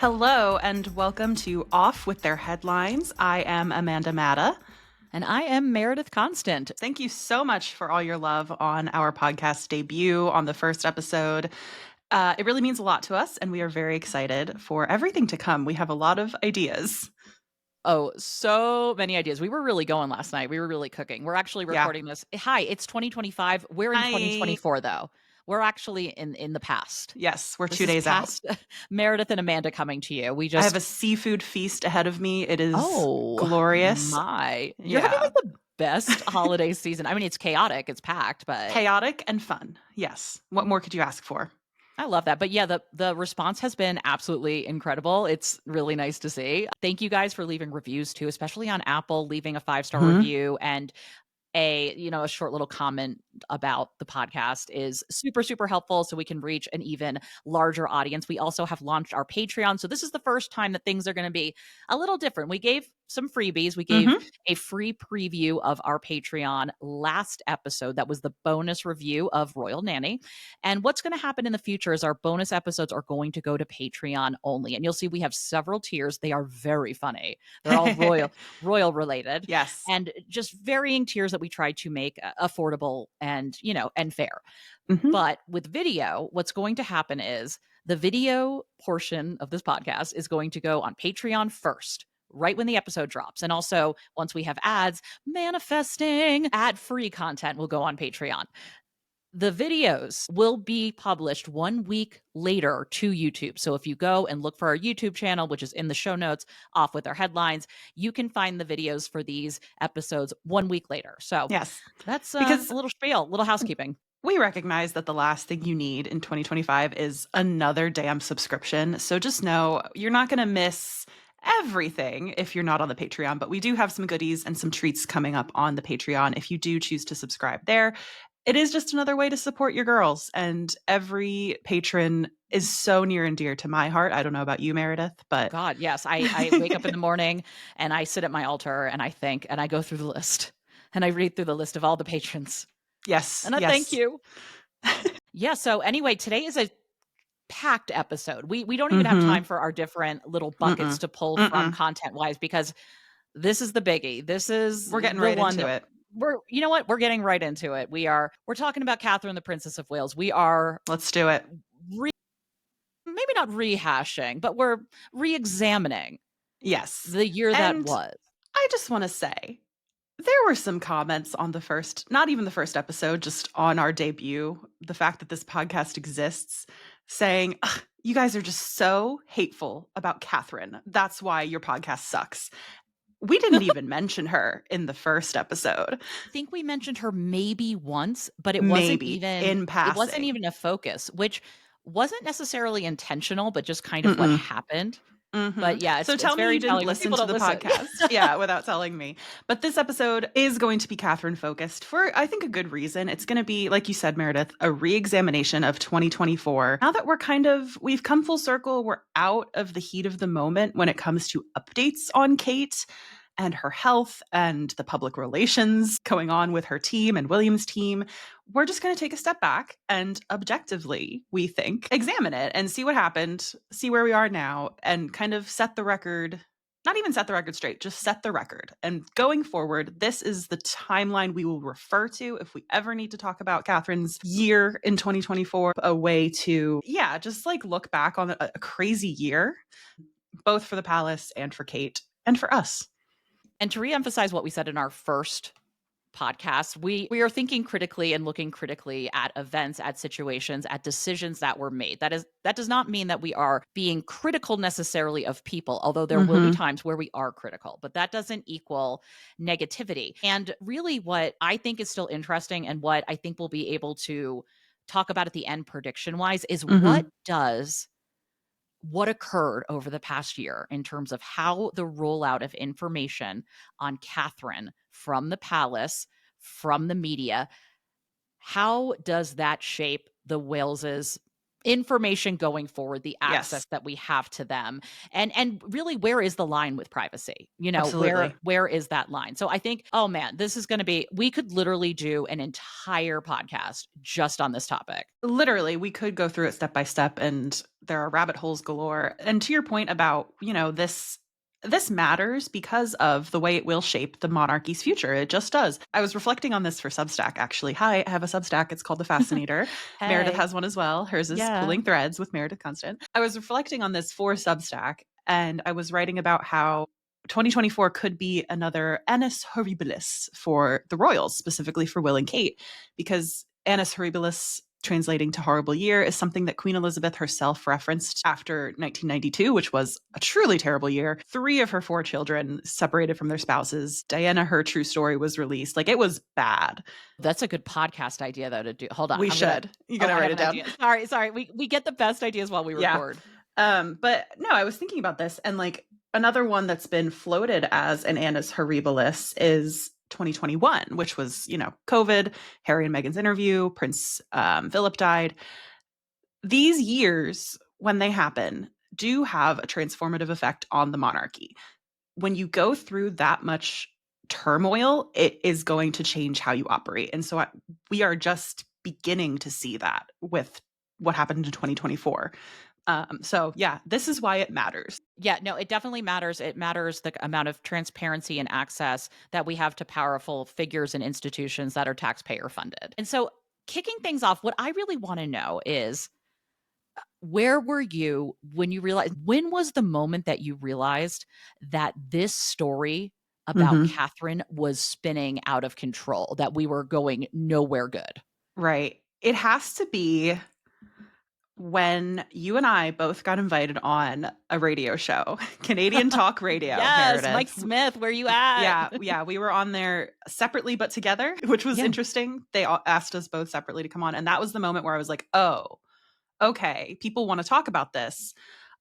Hello and welcome to Off with Their Headlines. I am Amanda Matta. And I am Meredith Constant. Thank you so much for all your love on our podcast debut on the first episode. It really means a lot to us, and we are very excited for everything to come. We have a lot of ideas. Oh, so many ideas. We were really going last night. We were really cooking. We're actually recording this. Hi, it's 2025. We're in 2024, though. We're actually in the past. Yes, we're This 2 is days past out. Meredith and Amanda coming to you. I have a seafood feast ahead of me. It is glorious. You're having like the best holiday season. I mean, it's chaotic. It's packed, but chaotic and fun. Yes. What more could you ask for? I love that. But yeah, the response has been absolutely incredible. It's really nice to see. Thank you guys for leaving reviews too, especially on Apple, leaving a 5-star review and a short little comment about the podcast is super, super helpful so we can reach an even larger audience. We also have launched our Patreon. So this is the first time that things are going to be a little different. We gave some freebies. We gave a free preview of our Patreon last episode. That was the bonus review of Royal Nanny. And what's going to happen in the future is our bonus episodes are going to go to Patreon only. And you'll see we have several tiers. They are very funny. They're all royal related. Yes. And just varying tiers that we try to make affordable and fair. But with video, what's going to happen is the video portion of this podcast is going to go on Patreon first, right when the episode drops. And also, once we have ads, manifesting ad-free content will go on Patreon. The videos will be published 1 week later to YouTube. So if you go and look for our YouTube channel, which is in the show notes, Off with Our Headlines, you can find the videos for these episodes 1 week later. So yes, that's because a little spiel, little housekeeping. We recognize that the last thing you need in 2025 is another damn subscription. So just know you're not going to miss everything if you're not on the Patreon, but we do have some goodies and some treats coming up on the Patreon if you do choose to subscribe there. It is just another way to support your girls, and every patron is so near and dear to my heart. I don't know about you, Meredith, but God, yes. I wake up in the morning and I sit at my altar and I think, and I go through the list and I read through the list of all the patrons. Yes. And I thank you. Yeah. So anyway, today is a packed episode. We don't even have time for our different little buckets to pull from content wise, because this is the biggie. We're getting right into it. You know what? We're getting right into it. We're talking about Catherine, the Princess of Wales. Let's do it. Maybe not rehashing, but we're re-examining. Yes. The year that was. I just want to say, there were some comments on not even the first episode, just on our debut, the fact that this podcast exists, saying, you guys are just so hateful about Catherine. That's why your podcast sucks. We didn't even mention her in the first episode. I think we mentioned her maybe once, but it wasn't even in passing. It wasn't even a focus, which wasn't necessarily intentional, but just kind of what happened. But yeah, so tell me you didn't listen to the podcast without telling me. But this episode is going to be Catherine focused for, I think, a good reason. It's going to be, like you said, Meredith, a re-examination of 2024. Now that we've come full circle, we're out of the heat of the moment when it comes to updates on Kate and her health and the public relations going on with her team and William's team. We're just going to take a step back and objectively, we think, examine it and see what happened, see where we are now, and kind of set the record, not even set the record straight, just set the record. And going forward, this is the timeline we will refer to if we ever need to talk about Catherine's year in 2024, a way to, just like look back on a crazy year, both for the palace and for Kate and for us. And to reemphasize what we said in our first podcast, we are thinking critically and looking critically at events, at situations, at decisions that were made. That does not mean that we are being critical necessarily of people, although there will be times where we are critical, but that doesn't equal negativity. And really what I think is still interesting and what I think we'll be able to talk about at the end prediction-wise is what occurred over the past year in terms of how the rollout of information on Catherine from the palace, from the media, how does that shape the Waleses' information going forward, the access Yes. that we have to them. And really, where is the line with privacy? Absolutely. Where is that line? So I think, oh man, this is going to be, we could literally do an entire podcast just on this topic. Literally, we could go through it step by step, and there are rabbit holes galore. And to your point about, this matters because of the way it will shape the monarchy's future. It just does. I was reflecting on this for Substack, actually. Hi, I have a Substack. It's called The Fascinator. Meredith Hey. has one as well. Hers is Yeah. Pulling Threads with Meredith Constant. I was reflecting on this for Substack, and I was writing about how 2024 could be another annus horribilis for the royals, specifically for Will and Kate, because annus horribilis, translating to horrible year, is something that Queen Elizabeth herself referenced after 1992, which was a truly terrible year. 3 of her 4 children separated from their spouses. Diana, her true story, was released. Like, it was bad. That's a good podcast idea, though, to do. Hold on. We should. You gotta write it down. Sorry. We get the best ideas while we record. But no, I was thinking about this, and like another one that's been floated as an annus horribilis is 2021, which was, COVID, Harry and Meghan's interview, Prince Philip died. These years, when they happen, do have a transformative effect on the monarchy. When you go through that much turmoil, it is going to change how you operate. And so we are just beginning to see that with what happened in 2024. So yeah, this is why it matters. Yeah, no, it definitely matters. It matters the amount of transparency and access that we have to powerful figures and institutions that are taxpayer funded. And so, kicking things off, what I really want to know is, where were you when you realized, when was the moment that you realized that this story about Catherine was spinning out of control, that we were going nowhere good? Right. It has to be when you and I both got invited on a radio show, Canadian Talk Radio. Yes, Meredith. Mike Smith, where you at? Yeah, we were on there separately but together, which was interesting. They asked us both separately to come on, and that was the moment where I was like, oh, okay, people want to talk about this.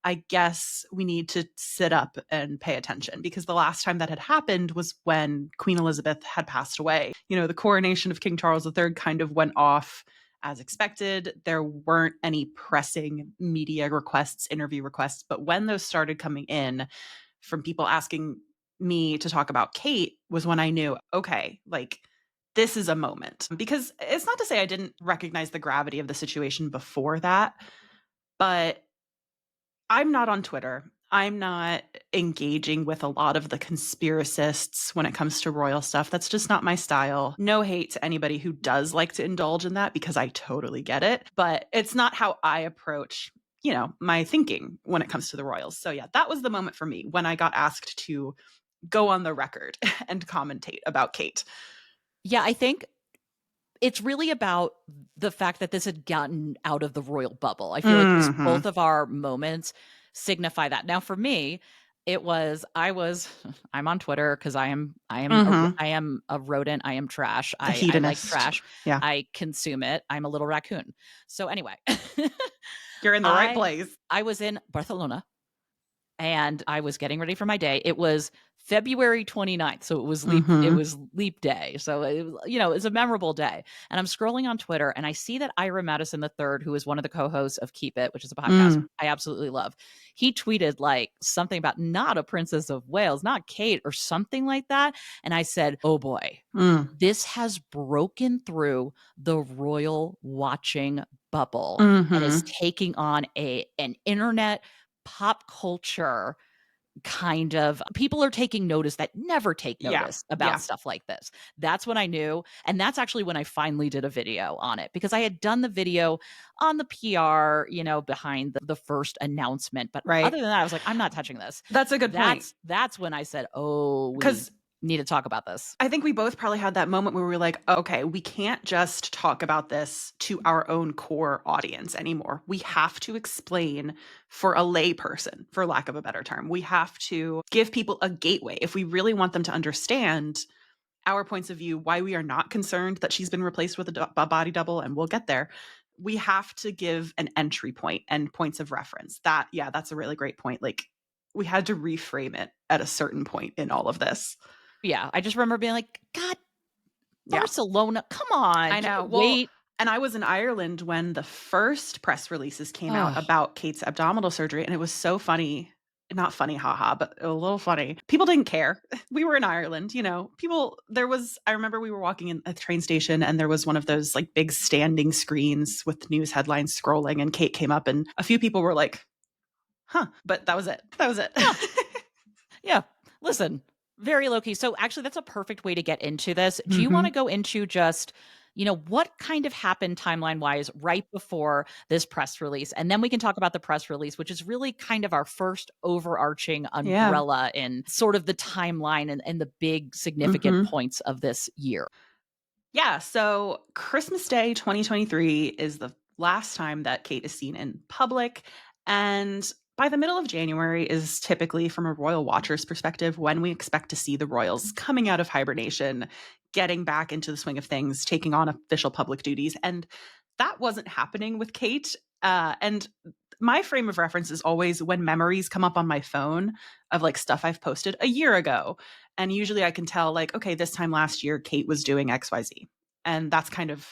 I guess we need to sit up and pay attention, because the last time that had happened was when Queen Elizabeth had passed away. The coronation of King Charles III kind of went off as expected. There weren't any pressing media requests, interview requests, but when those started coming in from people asking me to talk about Kate was when I knew, okay, like, this is a moment. Because it's not to say I didn't recognize the gravity of the situation before that, but I'm not on Twitter. I'm not engaging with a lot of the conspiracists when it comes to royal stuff. That's just not my style. No hate to anybody who does like to indulge in that, because I totally get it. But it's not how I approach, my thinking when it comes to the royals. So yeah, that was the moment for me when I got asked to go on the record and commentate about Kate. Yeah, I think it's really about the fact that this had gotten out of the royal bubble. I feel like both of our moments signify that. Now, for me, I'm on Twitter because I am a rodent. I am trash. I like trash. Yeah. I consume it. I'm a little raccoon. So anyway, you're in the right place. I was in Barcelona, and I was getting ready for my day. It was February 29th. So it was leap day. So it was, it's a memorable day. And I'm scrolling on Twitter, and I see that Ira Madison III, who is one of the co-hosts of Keep It, which is a podcast I absolutely love. He tweeted like something about not a Princess of Wales, not Kate, or something like that. And I said, oh boy, this has broken through the royal watching bubble and is taking on an internet pop culture kind of, people are taking notice that never take notice about stuff like this. That's when I knew. And that's actually when I finally did a video on it, because I had done the video on the PR, behind the first announcement. But other than that, I was like, I'm not touching this. That's a good point. That's when I said, oh, because need to talk about this. I think we both probably had that moment where we were like, okay, we can't just talk about this to our own core audience anymore. We have to explain for a lay person, for lack of a better term. We have to give people a gateway if we really want them to understand our points of view, why we are not concerned that she's been replaced with a body double, and we'll get there. We have to give an entry point and points of reference. That's a really great point. Like, we had to reframe it at a certain point in all of this. Yeah, I just remember being like, God, Barcelona, come on. I know. Wait. And I was in Ireland when the first press releases came out Oh, about Kate's abdominal surgery, and it was so funny. Not funny, haha, but a little funny. People didn't care. We were in Ireland, I remember we were walking in a train station and there was one of those like big standing screens with news headlines scrolling, and Kate came up and a few people were like, huh, but that was it. That was it. yeah. Yeah. Listen, very low key. So actually, that's a perfect way to get into this. Do you want to go into just, what kind of happened timeline wise right before this press release? And then we can talk about the press release, which is really kind of our first overarching Yeah. umbrella in sort of the timeline and the big significant Mhm. points of this year. Yeah, so Christmas Day 2023 is the last time that Kate is seen in public. And by the middle of January is typically, from a royal watcher's perspective, when we expect to see the royals coming out of hibernation, getting back into the swing of things, taking on official public duties. And that wasn't happening with Kate. And my frame of reference is always when memories come up on my phone of like stuff I've posted a year ago. And usually I can tell, like, okay, this time last year, Kate was doing XYZ. And that's kind of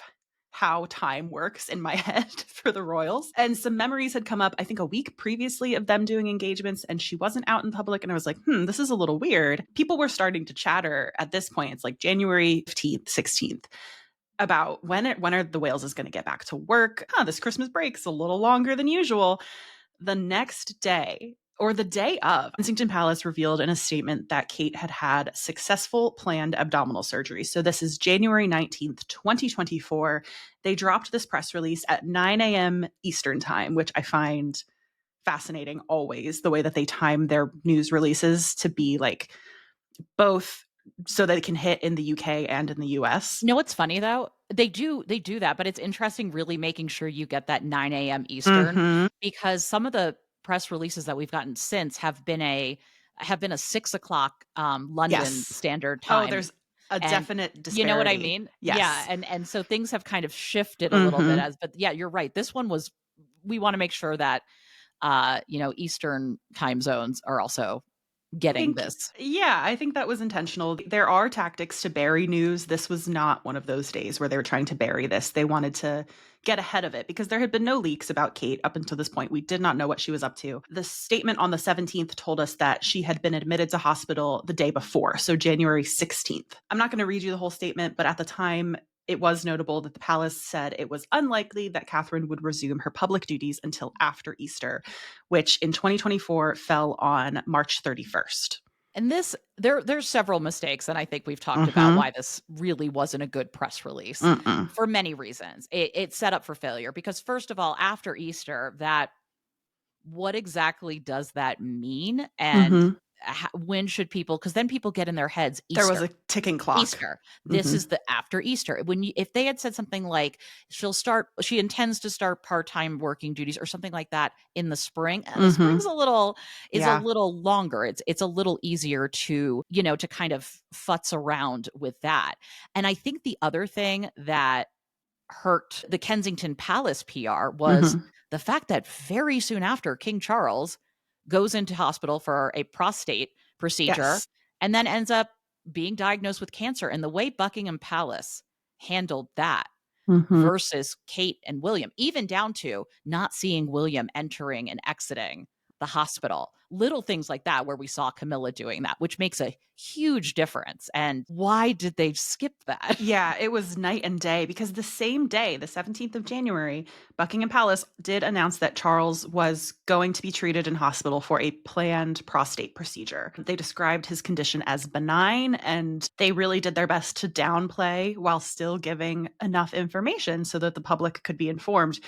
how time works in my head for the royals. And some memories had come up, I think, a week previously of them doing engagements, and she wasn't out in public. And I was like, this is a little weird. People were starting to chatter at this point. It's like January 15th, 16th, about when are the Waleses going to get back to work. This Christmas break's a little longer than usual. The next day, or the day of, Kensington Palace revealed in a statement that Kate had had successful planned abdominal surgery. So this is January 19th, 2024. They dropped this press release at 9 a.m. Eastern time, which I find fascinating always, the way that they time their news releases to be like both so that it can hit in the UK and in the US. You know what's funny though? They do that, but it's interesting really making sure you get that 9 a.m. Eastern, because some of the press releases that we've gotten since have been a 6 o'clock London Yes. Standard Oh, Time. there's a And definite you know what I disparity. mean? Yeah, Yes. and so things have kind of shifted a little bit, Mhm. but yeah, you're right. This one was, we want to make sure that Eastern time zones are also getting Think this. Yeah, I think that was intentional. There are tactics to bury news. This was not one of those days where they were trying to bury this. They wanted to get ahead of it because there had been no leaks about Kate up until this point. We did not know what she was up to. The statement on the 17th told us that she had been admitted to hospital the day before, so January 16th. I'm not going to read you the whole statement, but at the time, it was notable that the palace said it was unlikely that Catherine would resume her public duties until after Easter, which in 2024 fell on March 31st. And there's several mistakes, and I think we've talked about Mm-hmm. why this really wasn't a good press release Mm-mm. for many reasons. It's set up for failure because first of all, after Easter, that what exactly does that mean? And Mm-hmm. when should people? Because then people get in their heads There was Easter. a ticking clock. Easter. This Mm-hmm. is the after Easter. If they had said something like she intends to start part-time working duties or something like that in the spring, the Mm-hmm. spring's a little is a Yeah. little longer. It's a little easier to kind of futz around with that. And I think the other thing that hurt the Kensington Palace PR was Mm-hmm. the fact that very soon after King Charles goes into hospital for a prostate procedure Yes. and then ends up being diagnosed with cancer. And the way Buckingham Palace handled that Mm-hmm. versus Kate and William, even down to not seeing William entering and exiting the hospital. Little things like that, where we saw Camilla doing that, which makes a huge difference. And why did they skip that? Yeah, it was night and day because the same day, the 17th of January, Buckingham Palace did announce that Charles was going to be treated in hospital for a planned prostate procedure. They described his condition as benign, and they really did their best to downplay while still giving enough information so that the public could be informed.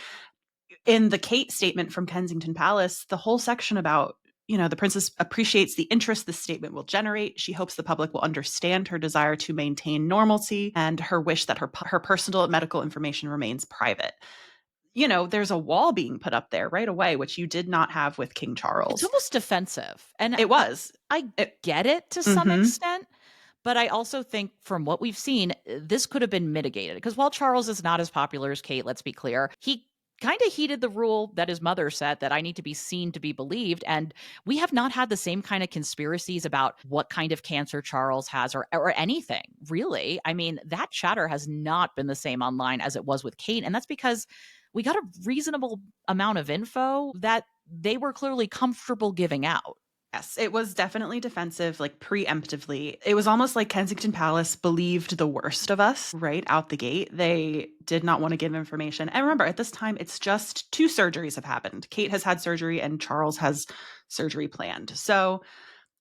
In the Kate statement from Kensington Palace, the whole section about, the princess appreciates the interest this statement will generate. She hopes the public will understand her desire to maintain normalcy and her wish that her personal medical information remains private. There's a wall being put up there right away, which you did not have with King It's Charles. almost defensive. And It was. I get it to some Mm-hmm. extent, but I also think from what we've seen, this could have been mitigated because while Charles is not as popular as Kate, let's be clear, he kind of heeded the rule that his mother set, that I need to be seen to be believed. And we have not had the same kind of conspiracies about what kind of cancer Charles has, or anything, really. I mean, that chatter has not been the same online as it was with Kate. And that's because we got a reasonable amount of info that they were clearly comfortable giving out. Yes, it was definitely defensive, like preemptively. It was almost like Kensington Palace believed the worst of us right out the gate. They did not want to give information. And remember, at this time, it's just 2 surgeries have happened. Kate has had surgery and Charles has surgery planned. So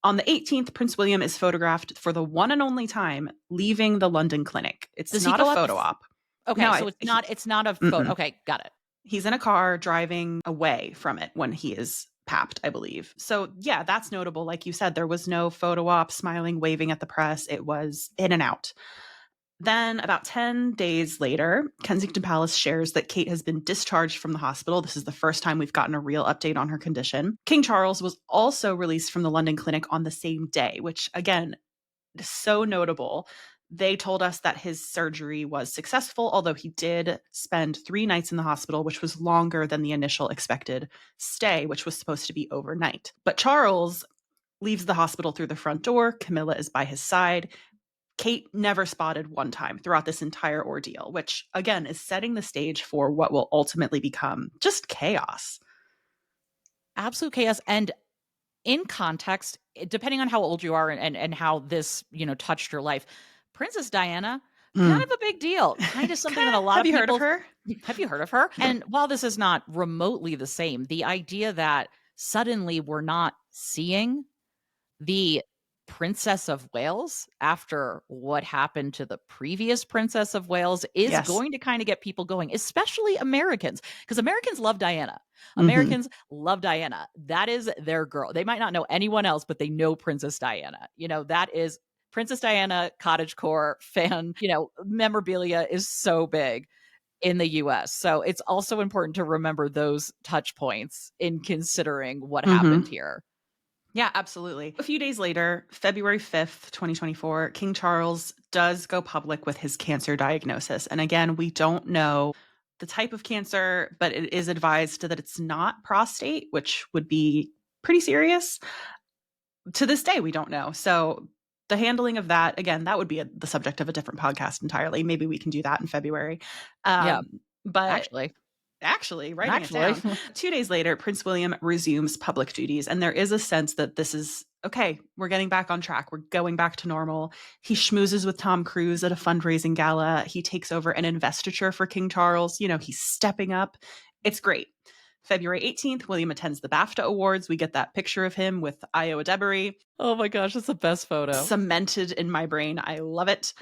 on the 18th, Prince William is photographed for the one and only time leaving the London clinic. It's Does not he go a up? photo op. Okay, No, so it's not a photo. Okay, got it. He's in a car driving away from it when he is papped, I believe. So yeah, that's notable. Like you said, there was no photo op, smiling, waving at the press. It was in and out. Then about 10 days later, Kensington Palace shares that Kate has been discharged from the hospital. This is the first time we've gotten a real update on her condition. King Charles was also released from the London clinic on the same day, which again, is so notable. They told us that his surgery was successful, although he did spend 3 nights in the hospital, which was longer than the initial expected stay, which was supposed to be overnight. But Charles leaves the hospital through the front door. Camilla is by his side. Kate never spotted one time throughout this entire ordeal, which again is setting the stage for what will ultimately become just chaos. Absolute chaos. And in context, depending on how old you are and how this, touched your life, Princess Diana, kind of a big deal. Kind of something that a lot of people... Have you heard of her? Have you heard of her? And while this is not remotely the same, the idea that suddenly we're not seeing the Princess of Wales after what happened to the previous Princess of Wales is going to kind of get people going, especially Americans, because Americans love Diana. Americans love Diana. That is their girl. They might not know anyone else, but they know Princess Diana. That is Princess Diana cottagecore fan, memorabilia is so big in the US. So it's also important to remember those touch points in considering what happened here. Yeah, absolutely. A few days later, February 5th, 2024, King Charles does go public with his cancer diagnosis. And again, we don't know the type of cancer, but it is advised that it's not prostate, which would be pretty serious. To this day, we don't know. So the handling of that, again, that would be the subject of a different podcast entirely. Maybe we can do that in February. Yeah, but Actually, writing it down. 2 days later, Prince William resumes public duties, and there is a sense that this is, okay, we're getting back on track. We're going back to normal. He schmoozes with Tom Cruise at a fundraising gala. He takes over an investiture for King Charles. He's stepping up. It's great. February 18th, William attends the BAFTA Awards. We get that picture of him with Io Adebari. Oh my gosh, that's the best photo. Cemented in my brain. I love it.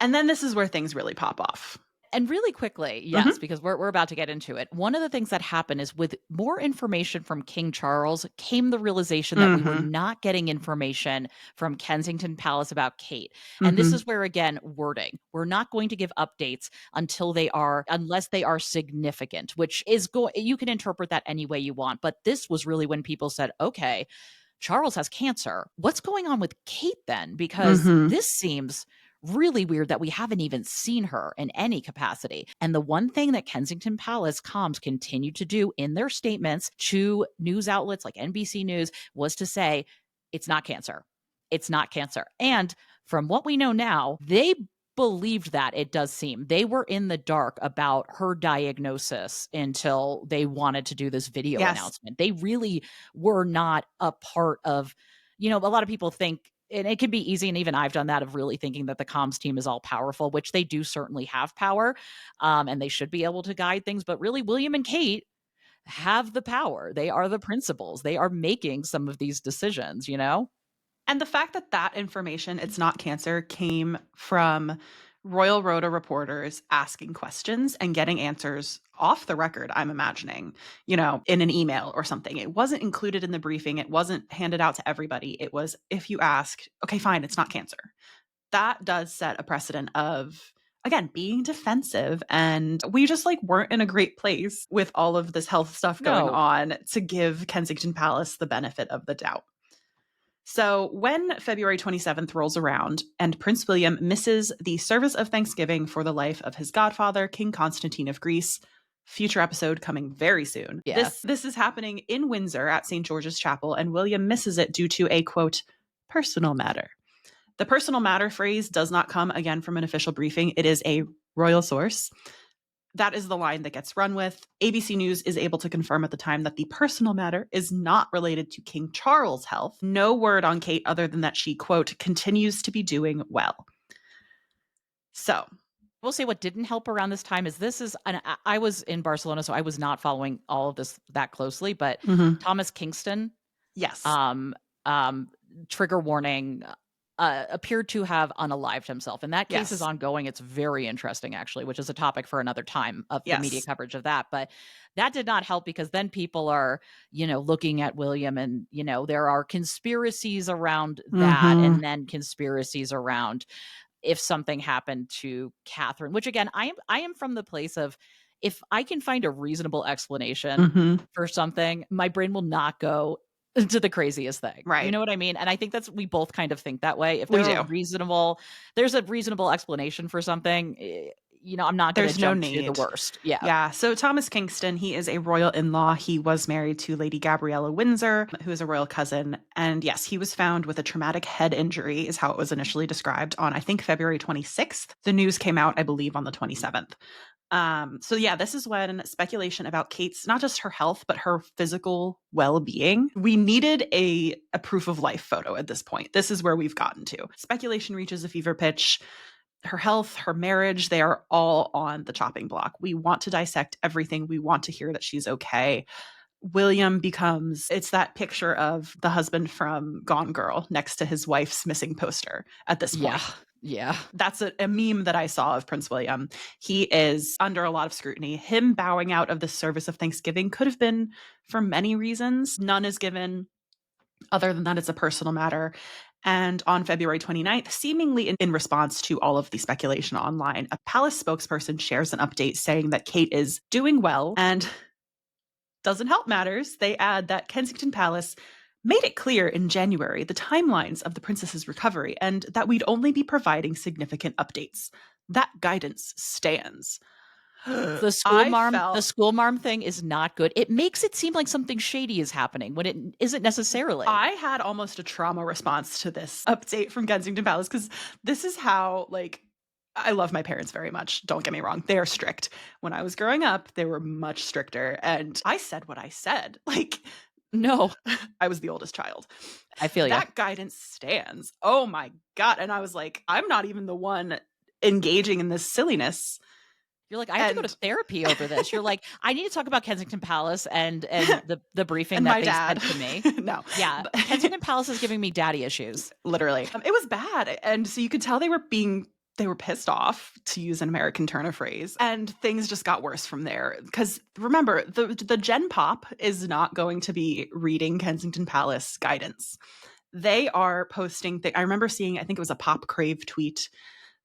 And then this is where things really pop off. And really quickly, yes, because we're about to get into it. One of the things that happened is with more information from King Charles came the realization that we were not getting information from Kensington Palace about Kate. And this is where, again, wording. We're not going to give updates unless they are significant, which is you can interpret that any way you want. But this was really when people said, okay, Charles has cancer. What's going on with Kate then? Because this seems really weird that we haven't even seen her in any capacity. And the one thing that Kensington Palace comms continued to do in their statements to news outlets like NBC News was to say, it's not cancer. It's not cancer. And from what we know now, they believed that. It does seem they were in the dark about her diagnosis until they wanted to do this video announcement. They really were not a part of, a lot of people think, and it can be easy, and even I've done that, of really thinking that the comms team is all powerful, which they do certainly have power, and they should be able to guide things. But really, William and Kate have the power. They are the principals. They are making some of these decisions, And the fact that information, it's not cancer, came from Royal Rota reporters asking questions and getting answers off the record, I'm imagining, in an email or something. It wasn't included in the briefing. It wasn't handed out to everybody. It was, if you asked, okay, fine, it's not cancer. That does set a precedent of, again, being defensive. And we just weren't in a great place with all of this health stuff going on to give Kensington Palace the benefit of the doubt. So when February 27th rolls around and Prince William misses the service of Thanksgiving for the life of his godfather, King Constantine of Greece, Future episode coming very soon. Yeah. This is happening in Windsor at St. George's Chapel, and William misses it due to a, quote, personal matter. The personal matter phrase does not come again from an official briefing. It is a royal source. That is the line that gets run with. ABC News is able to confirm at the time that the personal matter is not related to King Charles' health. No word on Kate other than that she, quote, continues to be doing well. So We'll say what didn't help around this time is and I was in Barcelona, so I was not following all of this that closely, but Thomas Kingston, yes, trigger warning, appeared to have unalived himself. And that case is ongoing. It's very interesting, actually, which is a topic for another time of the media coverage of that. But that did not help because then people are, looking at William and, there are conspiracies around that and then conspiracies around if something happened to Catherine, which again, I am from the place of if I can find a reasonable explanation for something, my brain will not go to the craziest thing. Right. You know what I mean? And I think we both kind of think that way. If there's a reasonable explanation for something, I'm not going to jump to the worst. Yeah. Yeah. So Thomas Kingston, he is a royal in-law. He was married to Lady Gabriella Windsor, who is a royal cousin. And yes, he was found with a traumatic head injury is how it was initially described on, I think, February 26th. The news came out, I believe, on the 27th. So yeah, this is when speculation about Kate's, not just her health, but her physical well-being. We needed a proof of life photo at this point. This is where we've gotten to. Speculation reaches a fever pitch. Her health, her marriage, they are all on the chopping block. We want to dissect everything. We want to hear that she's okay. William it's that picture of the husband from Gone Girl next to his wife's missing poster at this point. Yeah. That's a meme that I saw of Prince William. He is under a lot of scrutiny. Him bowing out of the service of Thanksgiving could have been for many reasons. None is given other than that it's a personal matter. And on February 29th, seemingly in response to all of the speculation online, a palace spokesperson shares an update saying that Kate is doing well and doesn't help matters. They add that Kensington Palace made it clear in January the timelines of the princess's recovery and that we'd only be providing significant updates. That guidance stands. The school marm thing is not good. It makes it seem like something shady is happening when it isn't necessarily. I had almost a trauma response to this update from Kensington Palace because this is how, I love my parents very much. Don't get me wrong. They are strict. When I was growing up, they were much stricter. And I said what I said. No, I was the oldest child. I feel that guidance stands. Oh my God. And I was like, I'm not even the one engaging in this silliness. You're like, I have to go to therapy over this. You're like, I need to talk about Kensington Palace and the briefing that they sent to me. No. Yeah. Kensington Palace is giving me daddy issues. Literally. It was bad. And so you could tell they were pissed off, to use an American turn of phrase, and things just got worse from there. Because remember, the Gen Pop is not going to be reading Kensington Palace guidance. They are posting I remember seeing, I think it was a Pop Crave tweet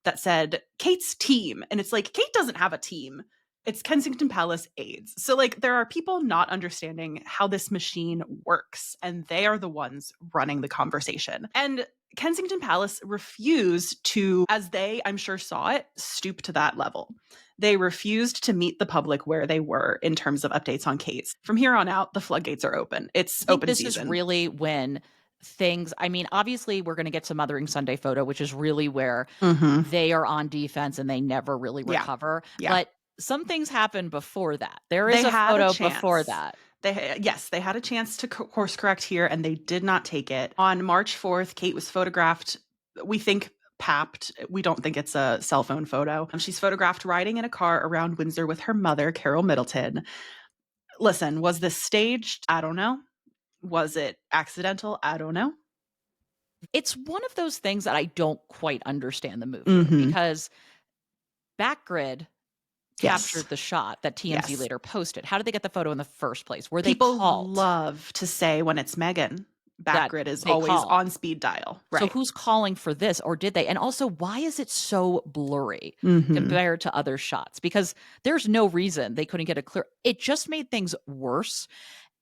that said Kate's team, and it's like, Kate doesn't have a team. It's Kensington Palace aides. So there are people not understanding how this machine works, and they are the ones running the conversation. And Kensington Palace refused to, as they, I'm sure, saw it, stoop to that level. They refused to meet the public where they were in terms of updates on Kate. From here on out, the floodgates are open. It's open season. This is really when obviously we're going to get some Mothering Sunday photo, which is really where they are on defense and they never really recover. Yeah. But some things happen before that. There is a photo before that. They had a chance to course correct here, and they did not take it. On March 4th, Kate was photographed, we think, papped. We don't think it's a cell phone photo. She's photographed riding in a car around Windsor with her mother, Carol Middleton. Listen, was this staged? I don't know. Was it accidental? I don't know. It's one of those things that I don't quite understand the movie because Backgrid captured the shot that TMZ later posted. How did they get the photo in the first place? Were they called? People love to say when it's Meghan, Backgrid is always on speed dial. Right. So who's calling for this, or did they? And also, why is it so blurry compared to other shots? Because there's no reason they couldn't get a clear. It just made things worse.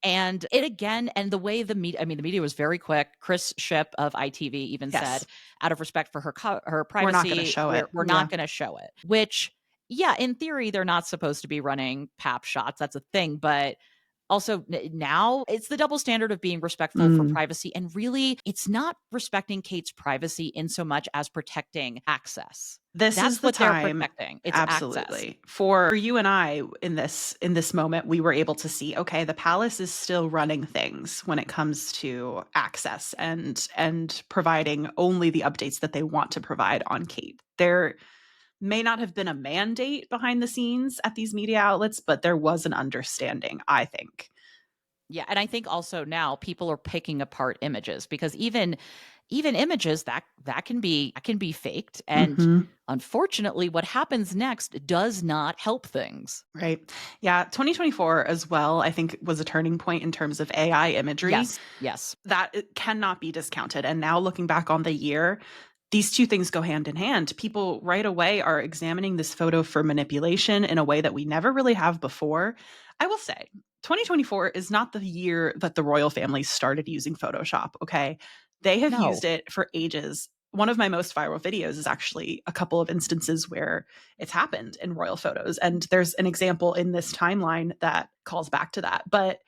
And the way the media was very quick. Chris Shipp of ITV even said, out of respect for her privacy, we're not going to show it. We're not going to show it, which, yeah, in theory, they're not supposed to be running pap shots. That's a thing. But also, now it's the double standard of being respectful for Mm. privacy. And really, it's not respecting Kate's privacy in so much as protecting access. This is That's the what they're time, protecting. It's access. absolutely. For you and I in this moment, we were able to see, okay, the palace is still running things when it comes to access and providing only the updates that they want to provide on Kate. There may not have been a mandate behind the scenes at these media outlets, but there was an understanding, I think. Yeah, and I think also now people are picking apart images because even images that can be faked, and Mhm. unfortunately what happens next does not help things. Right. Yeah, 2024 as well, I think was a turning point in terms of AI imagery. Yes. Yes. That it cannot be discounted. And now looking back on the year, these two things go hand in hand. People right away are examining this photo for manipulation in a way that we never really have before. I will say, 2024 is not the year that the royal family started using Photoshop, okay? They have used No. it for ages. One of my most viral videos is actually a couple of instances where it's happened in royal photos. And there's an example in this timeline that calls back to that. But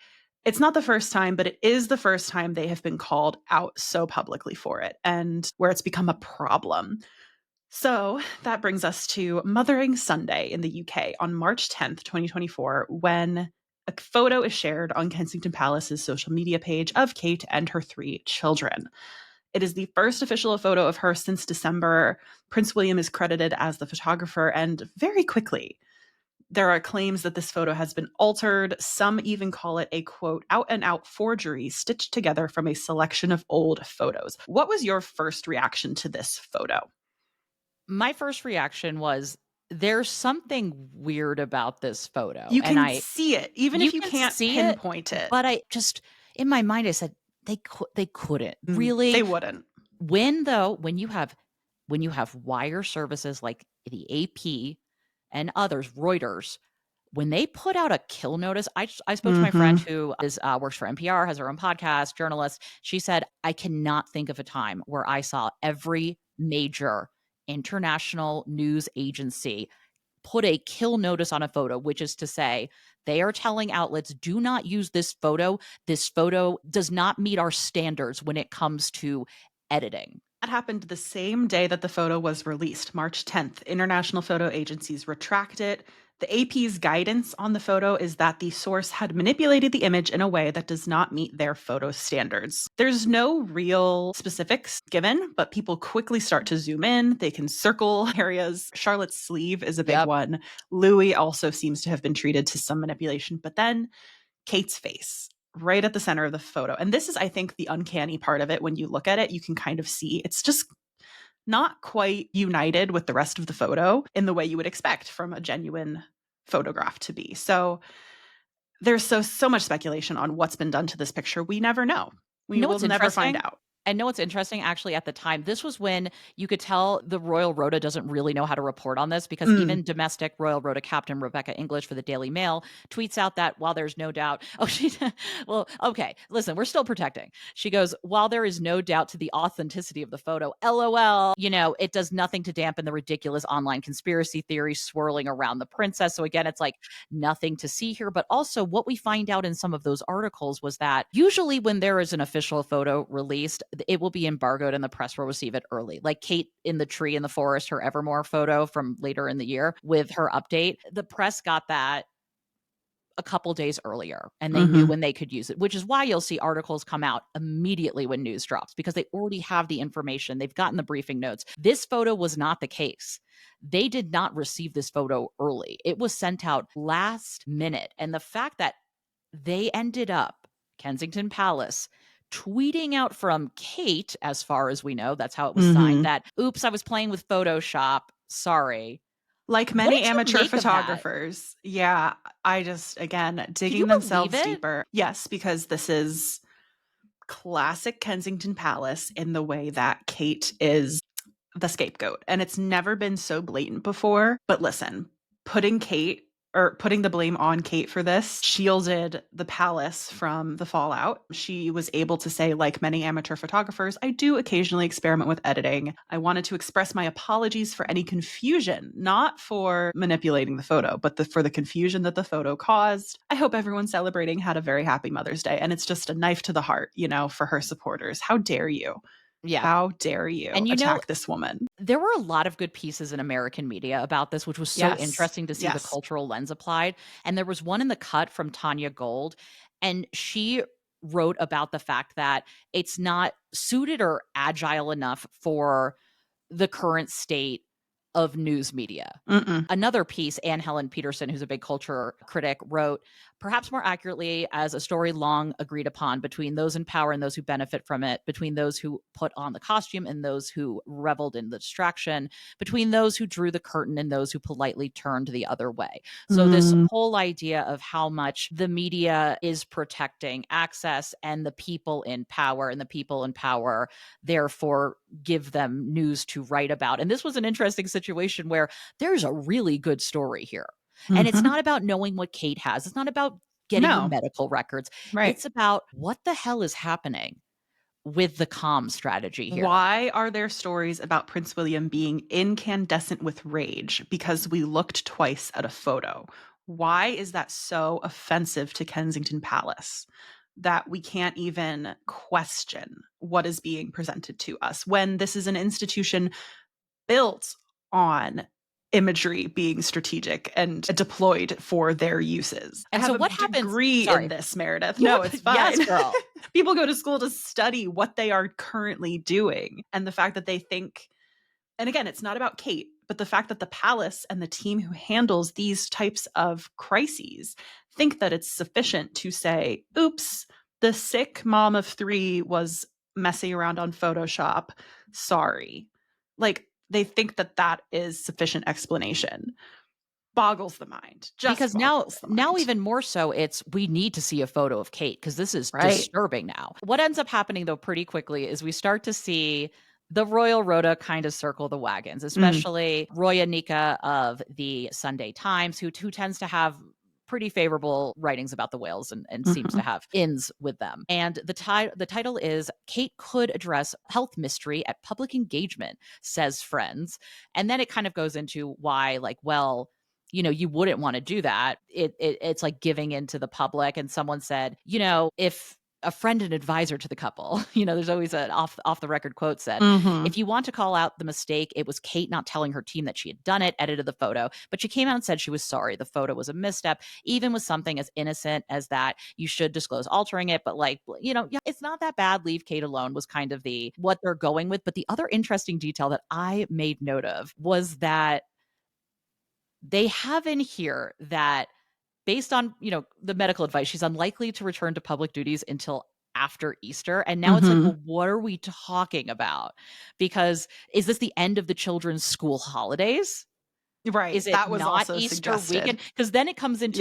it's not the first time, but it is the first time they have been called out so publicly for it and where it's become a problem. So that brings us to Mothering Sunday in the UK on March 10th, 2024, when a photo is shared on Kensington Palace's social media page of Kate and her three children. It is the first official photo of her since December. Prince William is credited as the photographer, and very quickly, there are claims that this photo has been altered. Some even call it a quote, out and out forgery stitched together from a selection of old photos. What was your first reaction to this photo? My first reaction was there's something weird about this photo, You and can I see it, even you if you can can't see it, pinpoint it. but I just in my mind I said they couldn't. They Really, wouldn't. when you have wire services like the AP and others, Reuters, when they put out a kill notice, I spoke to my friend Mm-hmm. who is works for NPR, has her own podcast, journalist. She said, I cannot think of a time where I saw every major international news agency put a kill notice on a photo, which is to say, they are telling outlets, do not use this photo. This photo does not meet our standards when it comes to editing. That happened the same day that the photo was released, March 10th. International photo agencies retract it. The AP's guidance on the photo is that the source had manipulated the image in a way that does not meet their photo standards. There's no real specifics given, but people quickly start to zoom in. They can circle areas. Charlotte's sleeve is a big Yep. one. Louis also seems to have been treated to some manipulation, but then Kate's face right at the center of the photo. And this is, I think, the uncanny part of it. When you look at it, you can kind of see it's just not quite united with the rest of the photo in the way you would expect from a genuine photograph to be. So there's so much speculation on what's been done to this picture. We never know. We You know will what's never find interesting? out. And know what's interesting actually at the time, this was when you could tell the Royal Rota doesn't really know how to report on this because Mm. even domestic Royal Rota Captain Rebecca English for the Daily Mail tweets out that while there's no doubt, well, okay, listen, we're still protecting. She goes, while there is no doubt to the authenticity of the photo, LOL, it does nothing to dampen the ridiculous online conspiracy theories swirling around the princess. So again, it's like nothing to see here. But also what we find out in some of those articles was that usually when there is an official photo released, it will be embargoed and the press will receive it early. Like Kate in the tree in the forest, her Evermore photo from later in the year with her update. The press got that a couple days earlier and they knew Mm-hmm. when they could use it, which is why you'll see articles come out immediately when news drops because they already have the information. They've gotten the briefing notes. This photo was not the case. They did not receive this photo early. It was sent out last minute. And the fact that they ended up, Kensington Palace, tweeting out from Kate, as far as we know, that's how it was signed, Mm-hmm. that, oops, I was playing with Photoshop. Sorry. Like What many did you amateur make of that? photographers. Yeah, I just, again, Can you digging believe themselves it? deeper. Yes, because this is classic Kensington Palace in the way that Kate is the scapegoat. And it's never been so blatant before. But listen, putting Kate or putting the blame on Kate for this shielded the palace from the fallout. She was able to say, like many amateur photographers, I do occasionally experiment with editing. I wanted to express my apologies for any confusion, not for manipulating the photo, but for the confusion that the photo caused. I hope everyone celebrating had a very happy Mother's Day. And it's just a knife to the heart, for her supporters. How dare you? Yeah. How dare you And attack this woman? there were a lot of good pieces in American media about this, which was so interesting to see the Yes. cultural lens applied. And there was one in The Cut from Tanya Gold, and she wrote about the fact that it's not suited or agile enough for the current state of news media. Mm-mm. Another piece, Anne Helen Peterson, who's a big culture critic, wrote, perhaps more accurately, as a story long agreed upon between those in power and those who benefit from it, between those who put on the costume and those who reveled in the distraction, between those who drew the curtain and those who politely turned the other way. So this whole idea of how much the media is protecting access and the people in power, and the people in power therefore give them news to write about. And this was an interesting situation where there's a really good story here. And it's not about knowing what Kate has. It's not about getting the medical records. Right. It's about what the hell is happening with the comm strategy here. Why are there stories about Prince William being incandescent with rage because we looked twice at a photo? Why is that so offensive to Kensington Palace that we can't even question what is being presented to us when this is an institution built on imagery being strategic and deployed for their uses? And I have so what a happens? degree Sorry. in this, Meredith. You No, have- it's fine. Yes, girl. People go to school to study what they are currently doing. And the fact that they think, and again, it's not about Kate, but the fact that the palace and the team who handles these types of crises think that it's sufficient to say, oops, the sick mom of 3 was messing around on Photoshop. Sorry. Like, they think that that is sufficient explanation. Boggles the mind. Because now even more so, it's we need to see a photo of Kate because this is disturbing now. What ends up happening, though, pretty quickly is we start to see the royal rota kind of circle the wagons, especially Roya Nika of the Sunday Times, who tends to have pretty favorable writings about the whales and seems to have ins with them. And the title is Kate Could Address Health Mystery at Public Engagement, says Friends. And then it kind of goes into why, like, well, you wouldn't want to do that. It's like giving into the public. And someone said, if a friend and advisor to the couple, there's always an off the record quote said, if you want to call out the mistake, it was Kate not telling her team that she had done it, edited the photo, but she came out and said she was sorry. The photo was a misstep, even with something as innocent as that. You should disclose altering it, but it's not that bad. Leave Kate alone was kind of what they're going with. But the other interesting detail that I made note of was that they have in here that based on, the medical advice, she's unlikely to return to public duties until after Easter. And now it's like, well, what are we talking about? Because is this the end of the children's school holidays? Right. Is it that was not also Easter suggested. weekend? Because then it comes into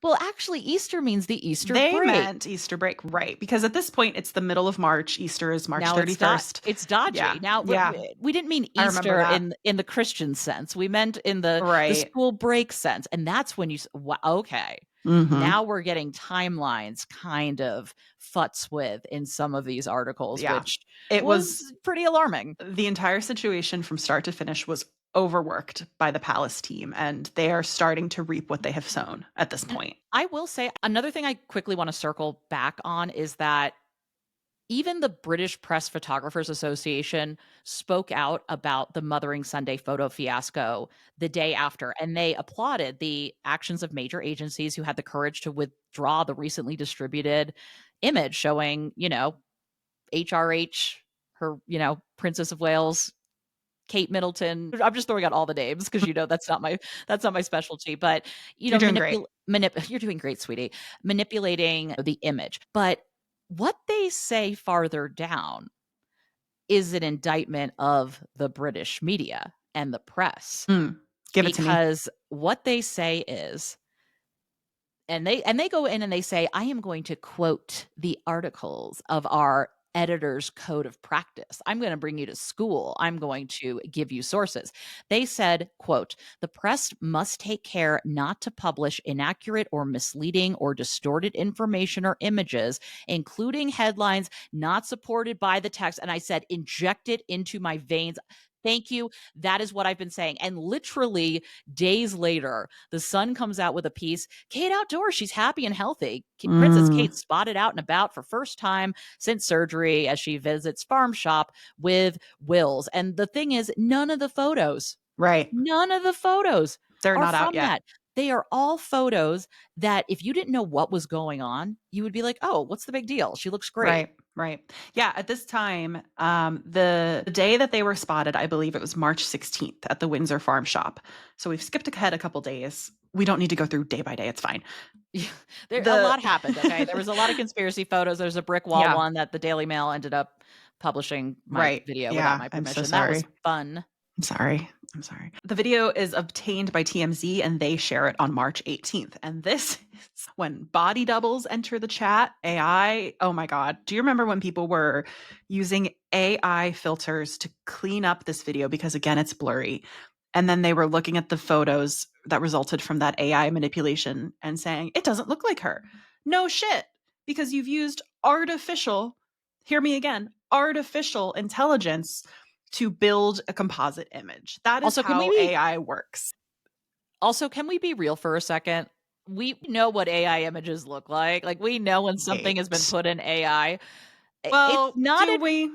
well, actually, Easter means the Easter break. They meant Easter break, right? Because at this point, it's the middle of March. Easter is March 31st. It's dodgy. Yeah. Now, we didn't mean Easter in the Christian sense. We meant in the school break sense. And that's when okay. Now we're getting timelines kind of futz with in some of these articles, which it was pretty alarming. The entire situation from start to finish was overworked by the palace team, and they are starting to reap what they have sown at this point. I will say another thing I quickly want to circle back on is that even the British Press Photographers Association spoke out about the Mothering Sunday photo fiasco the day after, and they applauded the actions of major agencies who had the courage to withdraw the recently distributed image showing, HRH, her, Princess of Wales, Kate Middleton. I'm just throwing out all the names because that's not my specialty. But you're doing great. You're doing great, sweetie. Manipulating the image, but what they say farther down is an indictment of the British media and the press. Give it to me. Because what they say is, and they go in and they say, I am going to quote the articles of our editor's code of practice. I'm going to bring you to school. I'm going to give you sources. They said, quote, the press must take care not to publish inaccurate or misleading or distorted information or images, including headlines not supported by the text. And I said, inject it into my veins. Thank you. That is what I've been saying. And literally days later, the Sun comes out with a piece. Kate outdoors. She's happy and healthy. Princess Kate spotted out and about for first time since surgery as she visits farm shop with Wills. And the thing is, none of the photos Right. They're are not out from yet. that. They are all photos that if you didn't know what was going on, you would be like, oh, what's the big deal? She looks great. Right. Yeah. At this time, the day that they were spotted, I believe it was March 16th at the Windsor Farm Shop. So we've skipped ahead a couple days. We don't need to go through day by day. It's fine. A lot happened. Okay. There was a lot of conspiracy photos. There's a brick wall one that the Daily Mail ended up publishing my video without my permission. I'm so sorry. That was fun. I'm sorry. The video is obtained by TMZ and they share it on March 18th. And this is when body doubles enter the chat. AI. Oh my God. Do you remember when people were using AI filters to clean up this video? Because again, it's blurry. And then they were looking at the photos that resulted from that AI manipulation and saying, it doesn't look like her. No shit. Because you've used artificial, hear me again, artificial intelligence to build a composite image. That is how AI works. Also, can we be real for a second? We know what AI images look like. Like, we know when something has been put in AI. Well, it's not do we?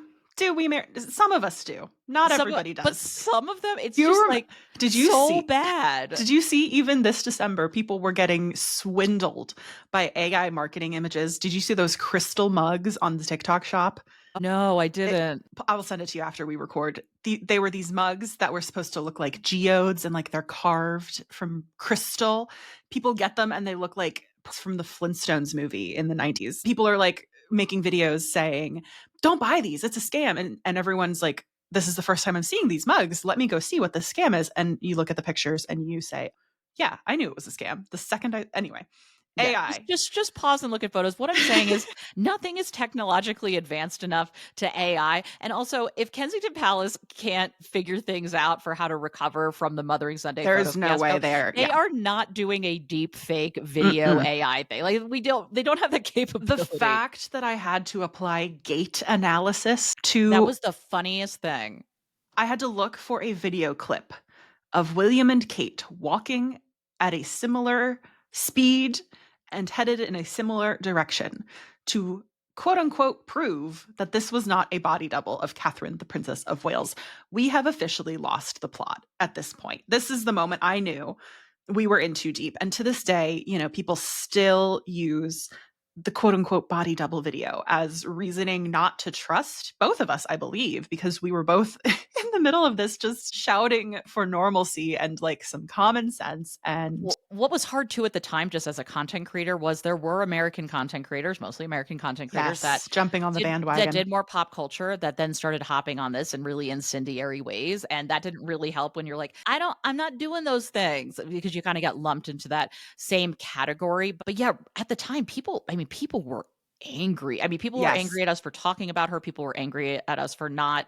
Some of us do. Not everybody does. But some of them, it's just like so bad. Did you see even this December, people were getting swindled by AI marketing images? Did you see those crystal mugs on the TikTok shop? No, I didn't. I will send it to you after we record. They were these mugs that were supposed to look like geodes and like they're carved from crystal. People get them and they look like from the Flintstones movie in the 90s. People are like making videos saying, don't buy these. It's a scam. And everyone's like, this is the first time I'm seeing these mugs. Let me go see what the scam is. And you look at the pictures and you say, yeah, I knew it was a scam. The second anyway. AI. Just pause and look at photos. What I'm saying is nothing is technologically advanced enough to AI. And also, if Kensington Palace can't figure things out for how to recover from the Mothering Sunday there's no fiasco, way there. They are not doing a deep fake video AI thing. Like they don't have the capability. The fact that I had to apply gait analysis to that was the funniest thing. I had to look for a video clip of William and Kate walking at a similar speed and headed in a similar direction to quote unquote prove that this was not a body double of Catherine, the Princess of Wales. We have officially lost the plot at this point. This is the moment I knew we were in too deep. And to this day, people still use the quote unquote body double video as reasoning not to trust both of us, I believe, because we were both in the middle of this just shouting for normalcy and like some common sense. And what was hard too at the time, just as a content creator, was there were American content creators, mostly American content creators that jumping on the bandwagon, that did more pop culture, that then started hopping on this in really incendiary ways. And that didn't really help when you're like, I'm not doing those things, because you kind of got lumped into that same category. But yeah, at the time, people were angry. People were angry at us for talking about her. People were angry at us for not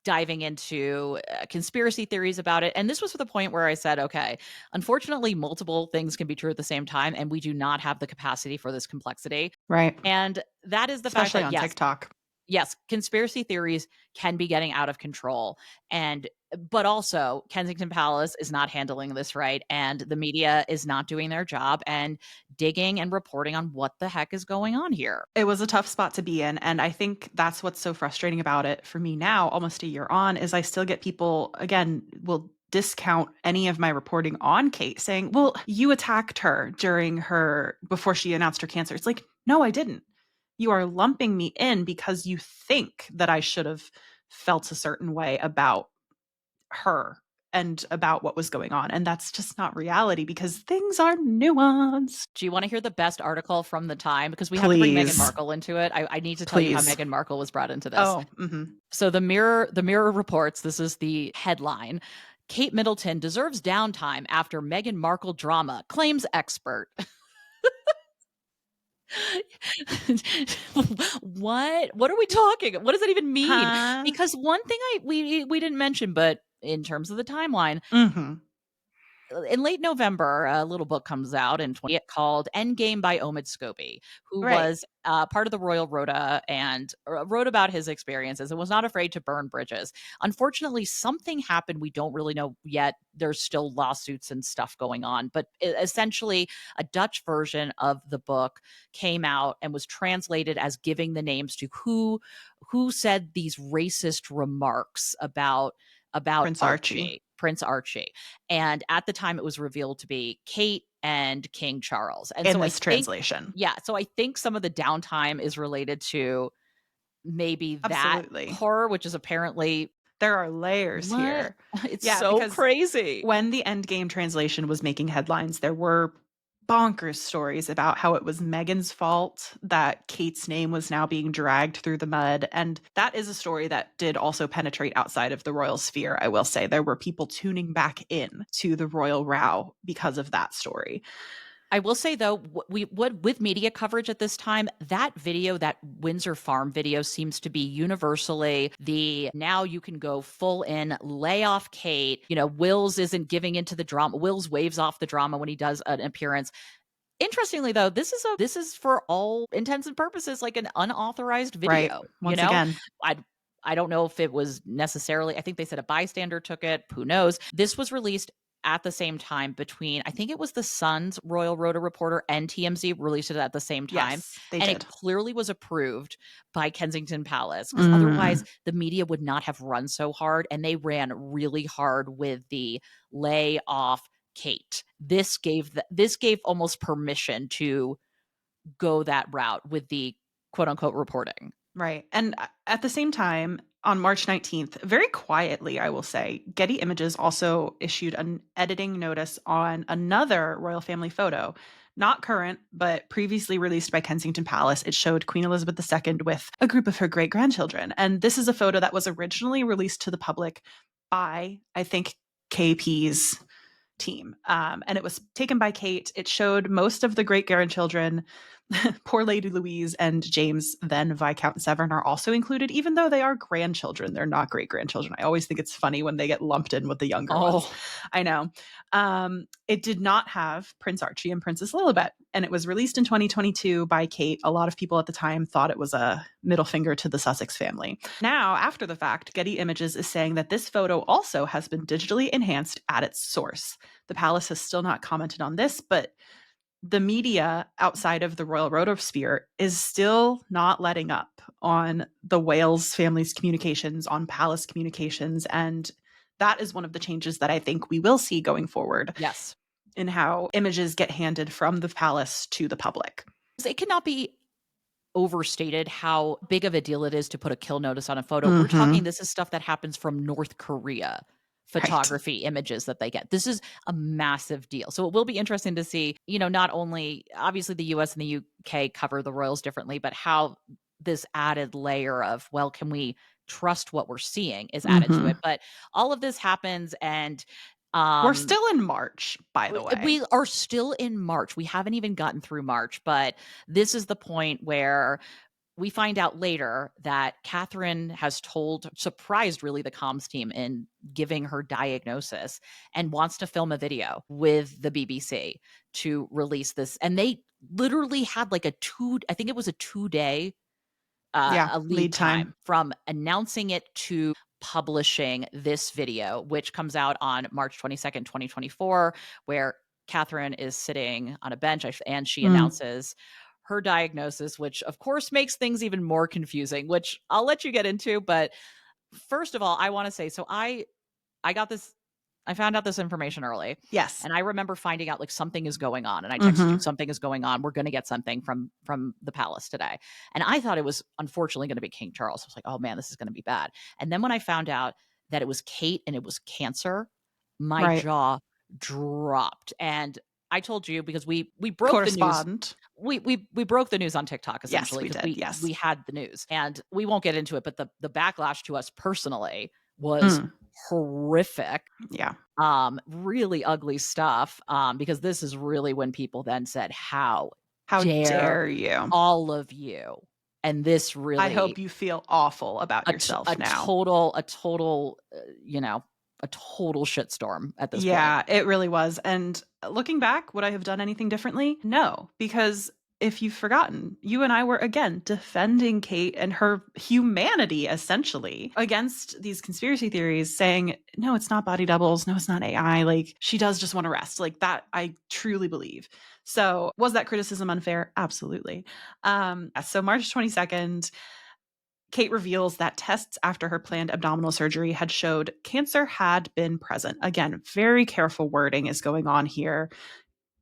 diving into conspiracy theories about it. And this was for the point where I said, okay, unfortunately, multiple things can be true at the same time, and we do not have the capacity for this complexity. Right. And that is the especially fact that, on TikTok. Yes, conspiracy theories can be getting out of control. But also Kensington Palace is not handling this right, and the media is not doing their job and digging and reporting on what the heck is going on here. It was a tough spot to be in, and I think that's what's so frustrating about it for me now, almost a year on, is I still get people, again, will discount any of my reporting on Kate saying, well, you attacked her before she announced her cancer. It's like, no, I didn't. You are lumping me in because you think that I should have felt a certain way about her and about what was going on. And that's just not reality, because things are nuanced. Do you want to hear the best article from the time? Because we have to bring Meghan Markle into it. I need to tell you how Meghan Markle was brought into this. Oh, So the Mirror reports, this is the headline: Kate Middleton deserves downtime after Meghan Markle drama, claims expert. What are we talking? What does that even mean? Huh? Because one thing we didn't mention, but in terms of the timeline, Mhm. in late November, a little book comes out in 20 called Endgame by Omid Scobie, who Right. was part of the Royal Rota and wrote about his experiences and was not afraid to burn bridges. Unfortunately, something happened. We don't really know yet. There's still lawsuits and stuff going on, but essentially, a Dutch version of the book came out and was translated as giving the names to who said these racist remarks about Prince Archie Prince Archie. And at the time, it was revealed to be Kate and King Charles. And in so I this think, translation. yeah, so I think some of the downtime is related to maybe that Absolutely. horror, which is apparently There are layers what? here. It's Yeah, so because crazy. when the Endgame translation was making headlines, there were bonkers stories about how it was Meghan's fault that Kate's name was now being dragged through the mud. And that is a story that did also penetrate outside of the royal sphere, I will say. There were people tuning back in to the royal row because of that story. I will say though, with media coverage at this time, that video, that Windsor Farm video, seems to be universally the now you can go full in, lay off Kate. You know, Wills isn't giving into the drama. Wills waves off the drama when he does an appearance. Interestingly, though, this is for all intents and purposes like an unauthorized Right. video. You Once know, again, I I don't know if it was necessarily. I think they said a bystander took it. Who knows? This was released at the same time between, I think it was the Sun's Royal Rota reporter and TMZ released it at the same time. yes, they And it did. clearly was approved by Kensington Palace because otherwise Mm, the media would not have run so hard. And they ran really hard with the lay off Kate. This gave almost permission to go that route with the quote unquote reporting. right. And at the same time, on March 19th, very quietly, I will say, Getty Images also issued an editing notice on another royal family photo. Not current, but previously released by Kensington Palace. It showed Queen Elizabeth II with a group of her great grandchildren. And this is a photo that was originally released to the public by, I think, KP's team. And it was taken by Kate. It showed most of the great grandchildren. Poor Lady Louise and James, then Viscount Severn, are also included, even though they are grandchildren. They're not great grandchildren. I always think it's funny when they get lumped in with the younger ones. Oh, I know. It did not have Prince Archie and Princess Lilibet, and it was released in 2022 by Kate. A lot of people at the time thought it was a middle finger to the Sussex family. Now, after the fact, Getty Images is saying that this photo also has been digitally enhanced at its source. The palace has still not commented on this, but the media outside of the royal rotosphere is still not letting up on the Wales family's communications, on palace communications. And that is one of the changes that I think we will see going forward yes. in how images get handed from the palace to the public. It cannot be overstated how big of a deal it is to put a kill notice on a photo. We're Mm-hmm. talking, this is stuff that happens from North Korea. Right. Photography images that they get. This is a massive deal. So it will be interesting to see, you know, not only obviously the US and the UK cover the royals differently, but how this added layer of, well, can we trust what we're seeing is added to Mm-hmm. it. But all of this happens and We're um still in March, by the way. we are still in March. We haven't even gotten through March, but this is the point where we find out later that Catherine has surprised really the comms team in giving her diagnosis and wants to film a video with the BBC to release this. And they literally had like I think it was a 2-day Yeah, a lead lead time time. from announcing it to publishing this video, which comes out on March 22nd, 2024, where Catherine is sitting on a bench and she Mm. announces her diagnosis, which of course makes things even more confusing, which I'll let you get into. But first of all, I want to say, so I got this I found out this information early, Yes. and I remember finding out, like, something is going on, and I texted you, Mm-hmm. "Something is going on. We're gonna get something from the palace today." And I thought it was unfortunately gonna be King Charles. I was like, "Oh, man, this is gonna be bad." And then when I found out that it was Kate and it was cancer, my Right. jaw dropped, and I told you because we broke the news. Correspond. We broke the news on TikTok Yes, essentially we because did. Yes. we had the news, and we won't get into it, but the backlash to us personally was Mm. horrific. Yeah. Really ugly stuff, because this is really when people then said, How dare dare you? all of you? And this I really hope you feel awful about yourself a now. total, a total shitstorm at this point. Yeah, it really was. And looking back, would I have done anything differently? No, because if you've forgotten, you and I were again defending Kate and her humanity essentially against these conspiracy theories, saying, no, it's not body doubles. No, it's not AI. Like, she does just want to rest. Like, that I truly believe. So, was that criticism unfair? Absolutely. So, March 22nd, Kate reveals that tests after her planned abdominal surgery had showed cancer had been present. Again, very careful wording is going on here.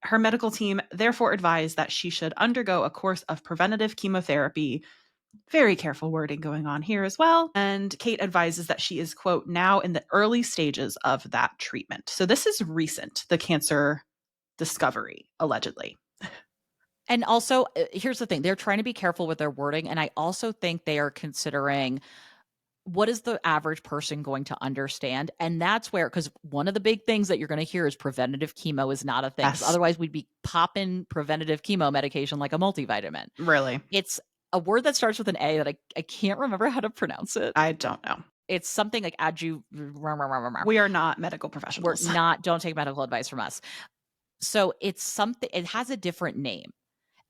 Her medical team therefore advised that she should undergo a course of preventative chemotherapy. Very careful wording going on here as well. And Kate advises that she is, quote, now in the early stages of that treatment. So this is recent, the cancer discovery, allegedly. And also, here's the thing, they're trying to be careful with their wording, and I also think they are considering what is the average person going to understand? And that's where, because one of the big things that you're going to hear is preventative chemo is not a thing. 'Cause Yes, otherwise, we'd be popping preventative chemo medication like a multivitamin. really. It's a word that starts with an A that I can't remember how to pronounce it. I don't know. It's something like We are not medical We're professionals. not, don't take medical advice from us. So it's something, it has a different name.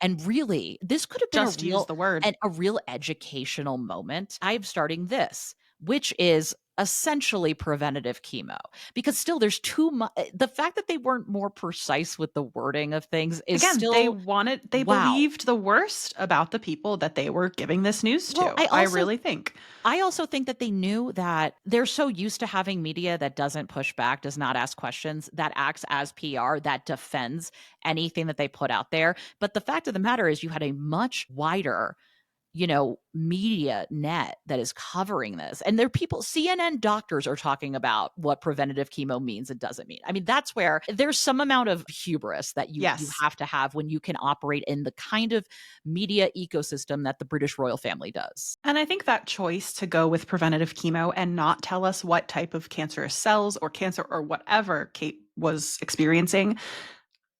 And really, this could have been Just use the word. a real educational moment. I'm starting this, which is essentially preventative chemo, because still there's too much. The fact that they weren't more precise with the wording of things is Again, still they wow. believed the worst about the people that they were giving this news to. Well, I really think. I also think that they knew that they're so used to having media that doesn't push back, does not ask questions, that acts as PR, that defends anything that they put out there. But the fact of the matter is, you had a much wider, media net that is covering this. And there are people, CNN doctors are talking about what preventative chemo means and doesn't mean. I mean, that's where there's some amount of hubris that you Yes. have to have when you can operate in the kind of media ecosystem that the British royal family does. And I think that choice to go with preventative chemo and not tell us what type of cancerous cells or cancer or whatever Kate was experiencing,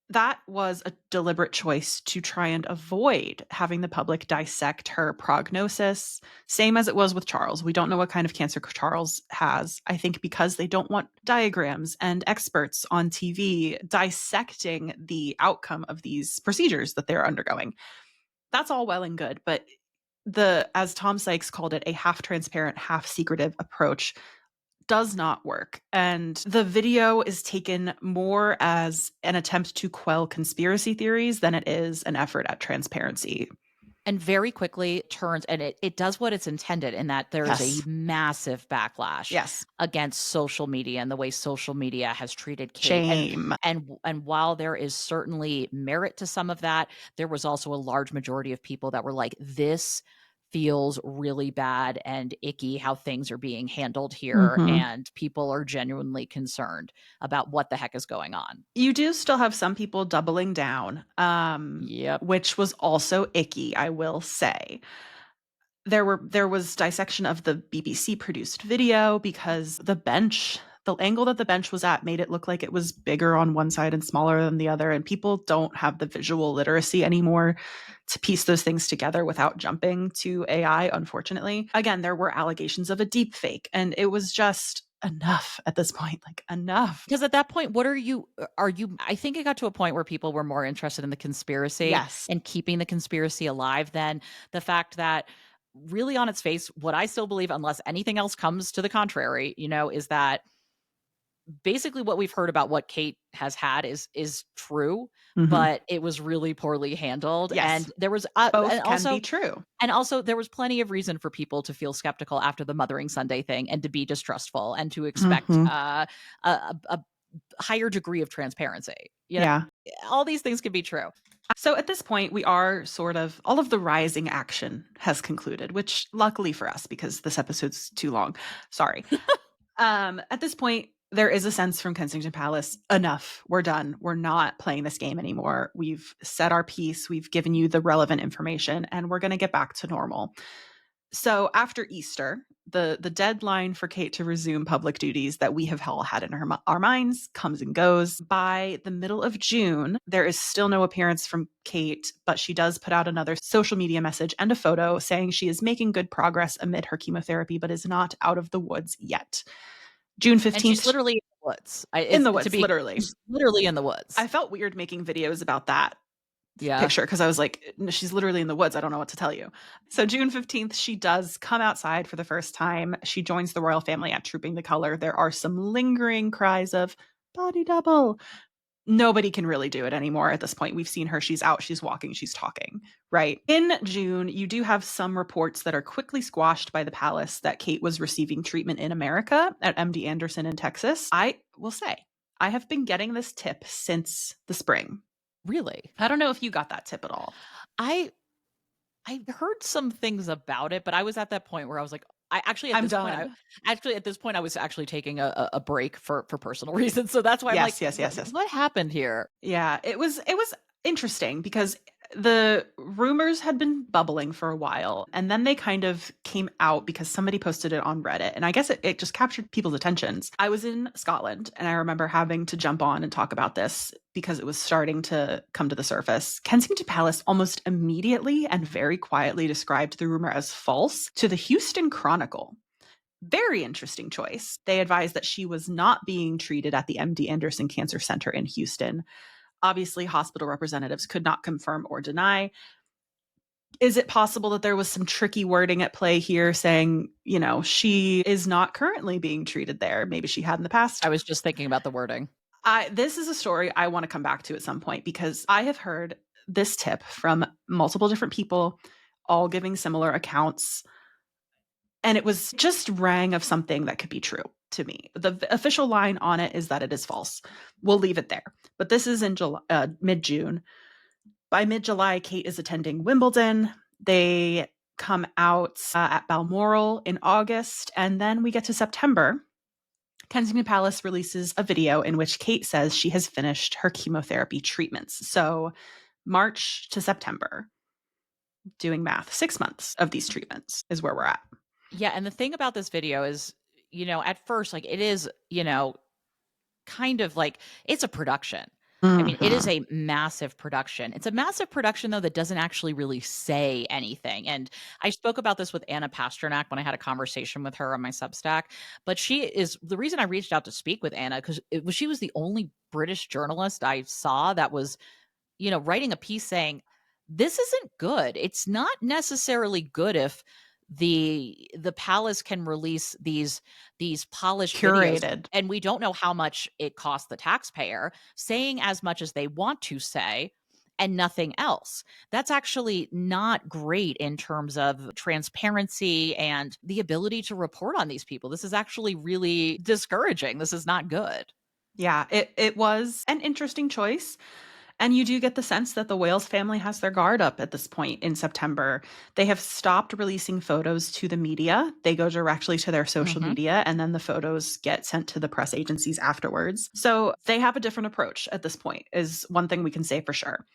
that was a deliberate choice to try and avoid having the public dissect her prognosis, same as it was with Charles. We don't know what kind of cancer Charles has, I think, because they don't want diagrams and experts on TV dissecting the outcome of these procedures that they're undergoing. That's all well and good, but as Tom Sykes called it, a half transparent, half secretive approach does not work. And the video is taken more as an attempt to quell conspiracy theories than it is an effort at transparency. And very quickly turns, and it does what it's intended, in that there is Yes. a massive backlash Yes. against social media and the way social media has treated Kate. Shame. And while there is certainly merit to some of that, there was also a large majority of people that were like, this feels really bad and icky how things are being handled here, Mhm. and people are genuinely concerned about what the heck is going on. You do still have some people doubling down, Yep. which was also icky, I will say. There was dissection of the BBC produced video because the angle that the bench was at made it look like it was bigger on one side and smaller than the other, and people don't have the visual literacy anymore to piece those things together without jumping to AI, unfortunately. Again, there were allegations of a deep fake, and it was just enough at this point, like enough. Because at that point, what are you, I think it got to a point where people were more interested in the conspiracy Yes. and keeping the conspiracy alive than the fact that, really, on its face, what I still believe, unless anything else comes to the contrary, is that basically what we've heard about what Kate has had is true, Mhm. but it was really poorly handled. Yes. And there was Both and can be also true. and also there was plenty of reason for people to feel skeptical after the Mothering Sunday thing, and to be distrustful, and to expect Mhm. a higher degree of transparency. Yeah. All these things can be true. So at this point, we are sort of, all of the rising action has concluded, which luckily for us, because this episode's too long. Sorry. At this point, there is a sense from Kensington Palace, enough, we're done. We're not playing this game anymore. We've said our piece. We've given you the relevant information, and we're going to get back to normal. So after Easter, the deadline for Kate to resume public duties that we have all had in our minds comes and goes. By the middle of June, there is still no appearance from Kate, but she does put out another social media message and a photo saying she is making good progress amid her chemotherapy, but is not out of the woods yet. June And she's 15th, literally in the woods. in the woods, literally. She's literally in the woods. I felt weird making videos about that Yeah. picture because I was like, she's literally in the woods. I don't know what to tell you. So June 15th, she does come outside for the first time. She joins the royal family at Trooping the Color. There are some lingering cries of body double. Nobody can really do it anymore at this point. We've seen her. She's out. She's walking. She's talking. Right. In June, you do have some reports that are quickly squashed by the palace that Kate was receiving treatment in America at MD Anderson in Texas. I will say, I have been getting this tip since the spring. Really? I don't know if you got that tip at all. I heard some things about it, but I was at that point where I was like, I'm done. At this point, I was actually taking a break for personal reasons. So that's why I'm like, yes. What happened here? Yeah, it was interesting because the rumors had been bubbling for a while, and then they kind of came out because somebody posted it on Reddit, and I guess it just captured people's attentions. I was in Scotland, and I remember having to jump on and talk about this because it was starting to come to the surface. Kensington Palace almost immediately and very quietly described the rumor as false to the Houston Chronicle. Very interesting choice. They advised that she was not being treated at the MD Anderson Cancer Center in Houston. Obviously, hospital representatives could not confirm or deny. Is it possible that there was some tricky wording at play here saying, she is not currently being treated there? Maybe she had in the past. I was just thinking about the wording. This is a story I want to come back to at some point because I have heard this tip from multiple different people, all giving similar accounts. And it was just rang of something that could be true to me. The official line on it is that it is false. We'll leave it there. But this is in mid-June. By mid-July, Kate is attending Wimbledon. They come out at Balmoral in August. And then we get to September. Kensington Palace releases a video in which Kate says she has finished her chemotherapy treatments. So March to September, doing math, 6 months of these treatments is where we're at. Yeah, and the thing about this video is, at first, like, it is, kind of like it's a production. I mean, it is a massive production. It's a massive production, though, that doesn't actually really say anything. And I spoke about this with Anna Pasternak when I had a conversation with her on my Substack. But she is the reason I reached out to speak with Anna, because she was the only British journalist I saw that was, writing a piece saying, this isn't good. It's not necessarily good if the palace can release these polished curated videos, and we don't know how much it costs the taxpayer, saying as much as they want to say and nothing else. That's actually not great in terms of transparency and the ability to report on these people. This is actually really discouraging. This is not good. Yeah, it was an interesting choice. And you do get the sense that the Wales family has their guard up at this point in September. They have stopped releasing photos to the media. They go directly to their social media, and then the photos get sent to the press agencies afterwards. So they have a different approach at this point, is one thing we can say for sure.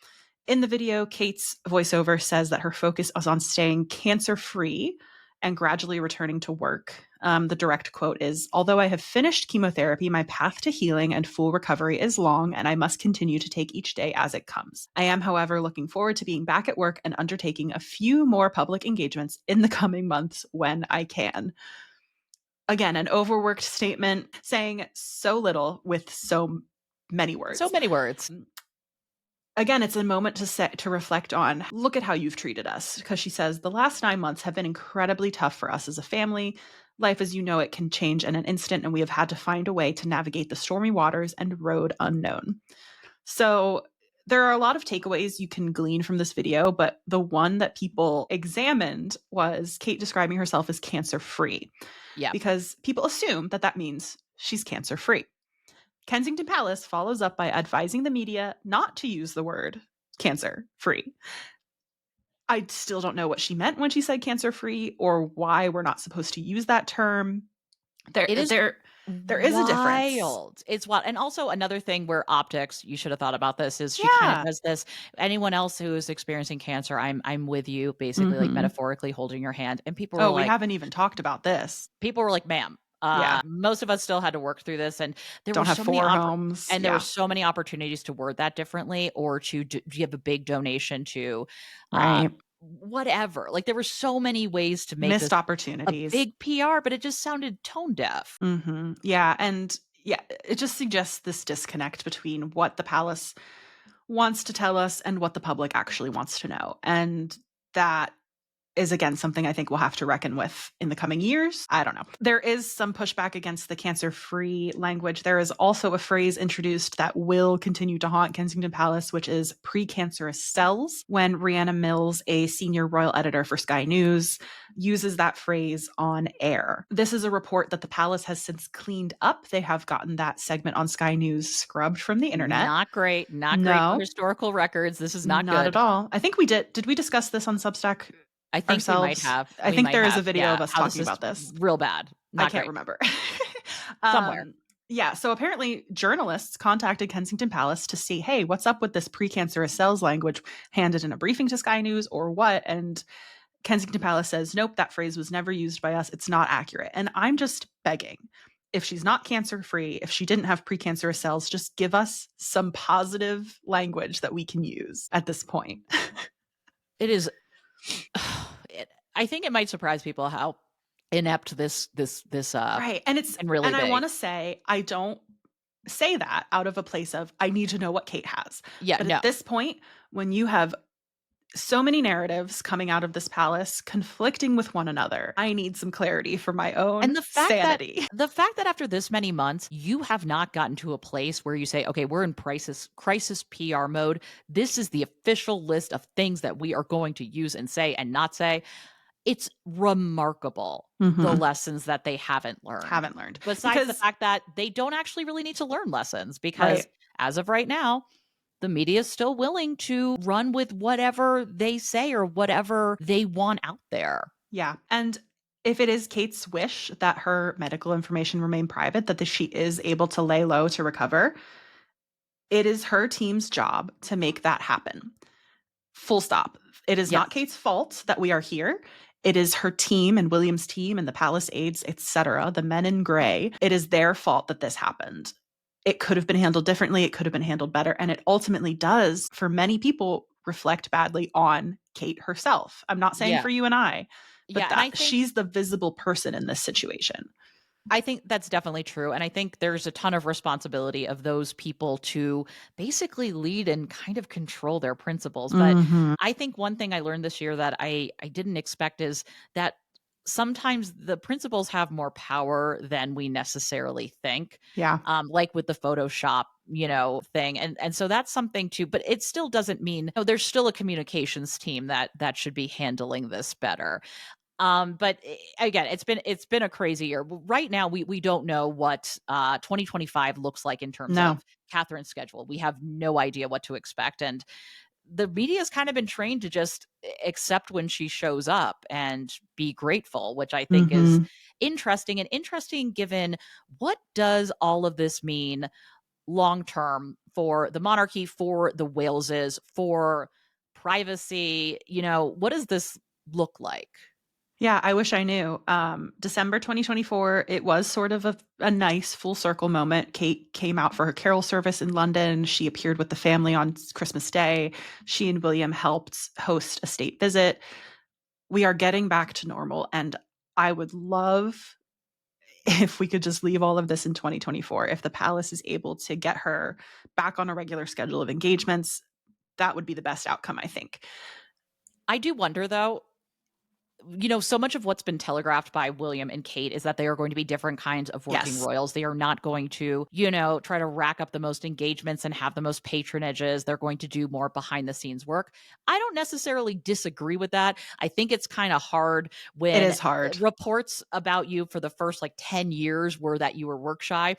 In the video, Kate's voiceover says that her focus is on staying cancer-free and gradually returning to work. The direct quote is, "Although I have finished chemotherapy, my path to healing and full recovery is long, and I must continue to take each day as it comes. I am, however, looking forward to being back at work and undertaking a few more public engagements in the coming months when I can." Again, an overworked statement saying so little with so many words. So many words. Again, it's a moment to reflect on, look at how you've treated us. Because she says, the last 9 months have been incredibly tough for us as a family. Life, as you know, it can change in an instant, and we have had to find a way to navigate the stormy waters and road unknown. So there are a lot of takeaways you can glean from this video, but the one that people examined was Kate describing herself as cancer-free. Yeah. Because people assume that means she's cancer-free. Kensington Palace follows up by advising the media not to use the word cancer-free. I still don't know what she meant when she said cancer-free or why we're not supposed to use that term. It is There is a difference. Wild. It's wild. And also another thing where optics, you should have thought about this, is she kind of Yeah. does this. Anyone else who is experiencing cancer, I'm with you, basically like Mhm. metaphorically holding your hand. And Oh, we haven't even talked about this. people were like, "Ma'am, Yeah. most of us still had to work through this." And there were Don't have so many 4 homes. there were Yeah. so many opportunities to word that differently or to give a big donation to Right. whatever. Like there were so many ways to make Missed this a opportunities. big PR, but it just sounded tone deaf. Mhm. Yeah, and yeah, it just suggests this disconnect between what the palace wants to tell us and what the public actually wants to know. And that is again something I think we'll have to reckon with in the coming years. I don't know. There is some pushback against the cancer-free language. There is also a phrase introduced that will continue to haunt Kensington Palace, which is precancerous cells. When Rhianna Mills, a senior royal editor for Sky News, uses that phrase on air. This is a report that the palace has since cleaned up. They have gotten that segment on Sky News scrubbed from the internet. Not great, not great for No, historical records. This is not not good. at all. I think we did we discuss this on Substack I think we might ourselves? have. I think there is a video Yeah, of us how this talking is about this. real bad. I Not can't great. remember. Somewhere. Yeah, so apparently journalists contacted Kensington Palace to see, hey, what's up with this precancerous cells language handed in a briefing to Sky News or what? And Kensington Palace says, nope, that phrase was never used by us. It's not accurate. And I'm just begging. If she's not cancer free, if she didn't have precancerous cells, just give us some positive language that we can use at this point. It is I think it might surprise people how inept this Right. And it's can really and I be. want to say I don't say that out of a place of I need to know what Kate has. Yeah, But no. at this point, when you have so many narratives coming out of this palace conflicting with one another, I need some clarity for my And own sanity. the fact that after this many months, you have not gotten to a place where you say, "Okay, we're in crisis PR mode. This is the official list of things that we are going to use and say and not say." It's remarkable the Mhm. lessons that they haven't learned. Haven't learned. Besides the Because fact that they don't actually really need to learn lessons because right. as of right now, the media is still willing to run with whatever they say or whatever they want out there. Yeah. And if it is Kate's wish that her medical information remain private, that she is able to lay low to recover, it is her team's job to make that happen. Full stop. It is not Yes. Kate's fault that we are here. It is her team and William's team and the palace aides, etc., the men in gray. It is their fault that this happened. It could have been handled differently. It could have been handled better. And it ultimately does, for many people, reflect badly on Kate herself. I'm not saying Yeah. for you and I, Yeah, but and that she's the visible person in this situation. I think that's definitely true, and I think there's a ton of responsibility of those people to basically lead and kind of control their principles, but Mhm. I think one thing I learned this year that I didn't expect is that sometimes the principals have more power than we necessarily think, Yeah. like with the Photoshop, thing, and so that's something too, but it still doesn't mean there's still a communications team that should be handling this better. But again, it's been a crazy year. Right now, we don't know what 2025 looks like in terms No. of Catherine's schedule. We have no idea what to expect, and the media has kind of been trained to just accept when she shows up and be grateful, which I think is Mhm. interesting given what does all of this mean long term for the monarchy, for the Waleses, for privacy. What does this look like? Yeah, I wish I knew. December 2024, it was sort of a nice full circle moment. Kate came out for her carol service in London. She appeared with the family on Christmas Day. She and William helped host a state visit. We are getting back to normal. And I would love if we could just leave all of this in 2024. If the palace is able to get her back on a regular schedule of engagements, that would be the best outcome, I think. I do wonder though, so much of what's been telegraphed by William and Kate is that they are going to be different kinds of working Yes. royals. They are not going to, try to rack up the most engagements and have the most patronages. They're going to do more behind the scenes work. I don't necessarily disagree with that. I think it's kind of hard It when is hard. reports about you for the first like 10 years were that you were work shy.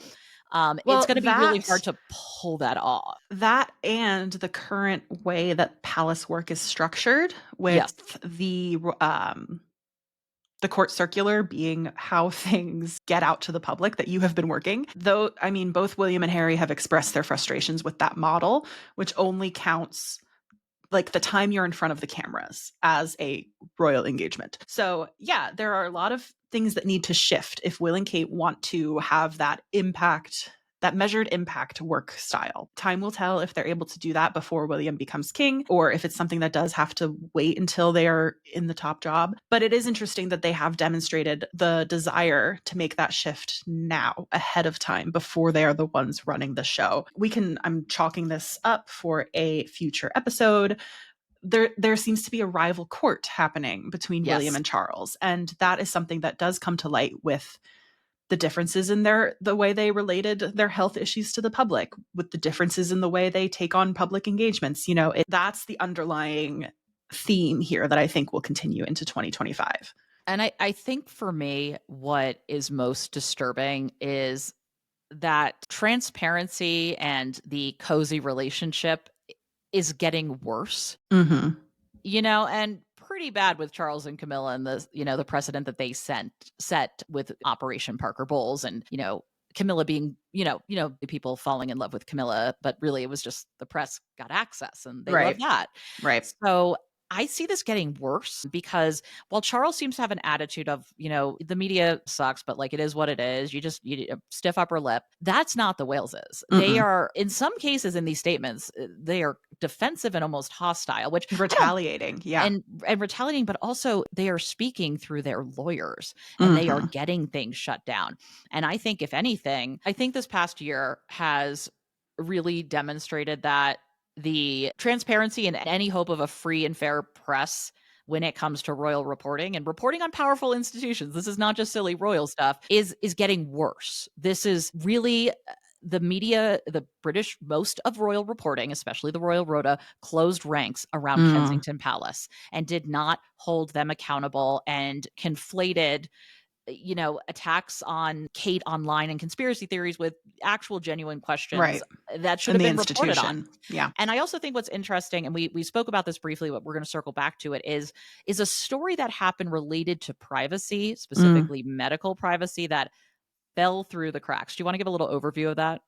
It's Well, going to be really hard to pull that off. that and the current way that palace work is structured Yes. with the The court circular being how things get out to the public that you have been working. Though, I mean, both William and Harry have expressed their frustrations with that model, which only counts like the time you're in front of the cameras as a royal engagement. So yeah, there are a lot of things that need to shift if Will and Kate want to have that impact, that measured impact work style. Time will tell if they're able to do that before William becomes king, or if it's something that does have to wait until they are in the top job. But it is interesting that they have demonstrated the desire to make that shift now, ahead of time, before they are the ones running the show. I'm chalking this up for a future episode. There seems to be a rival court happening between William and Charles, and that is something that does come to light with the differences in the way they related their health issues to the public, with the differences in the way they take on public engagements. That's the underlying theme here that I think will continue into 2025. And I think for me, what is most disturbing is that transparency and the cozy relationship is getting worse. Mm-hmm. And pretty bad with Charles and Camilla and the precedent that they set with Operation Parker Bowles, and, Camilla being, the people falling in love with Camilla, but really it was just the press got access and they love that. Right. So I see this getting worse because while Charles seems to have an attitude of, the media sucks, but like it is what it is. You stiff upper lip. That's not the Waleses. They are, in some cases in these statements, they are defensive and almost hostile, which retaliating. Yeah. And retaliating, but also they are speaking through their lawyers and they are getting things shut down. And I think if anything, I think this past year has really demonstrated that the transparency and any hope of a free and fair press when it comes to royal reporting and reporting on powerful institutions, this is not just silly royal stuff, is getting worse. This is really the media, the British, most of royal reporting, especially the Royal Rota, closed ranks around Kensington Palace and did not hold them accountable and conflated attacks on Kate online and conspiracy theories with actual genuine questions that should have been reported on. Yeah. And I also think what's interesting, and we spoke about this briefly, but we're going to circle back to it, is a story that happened related to privacy, specifically medical privacy, that fell through the cracks. Do you want to give a little overview of that?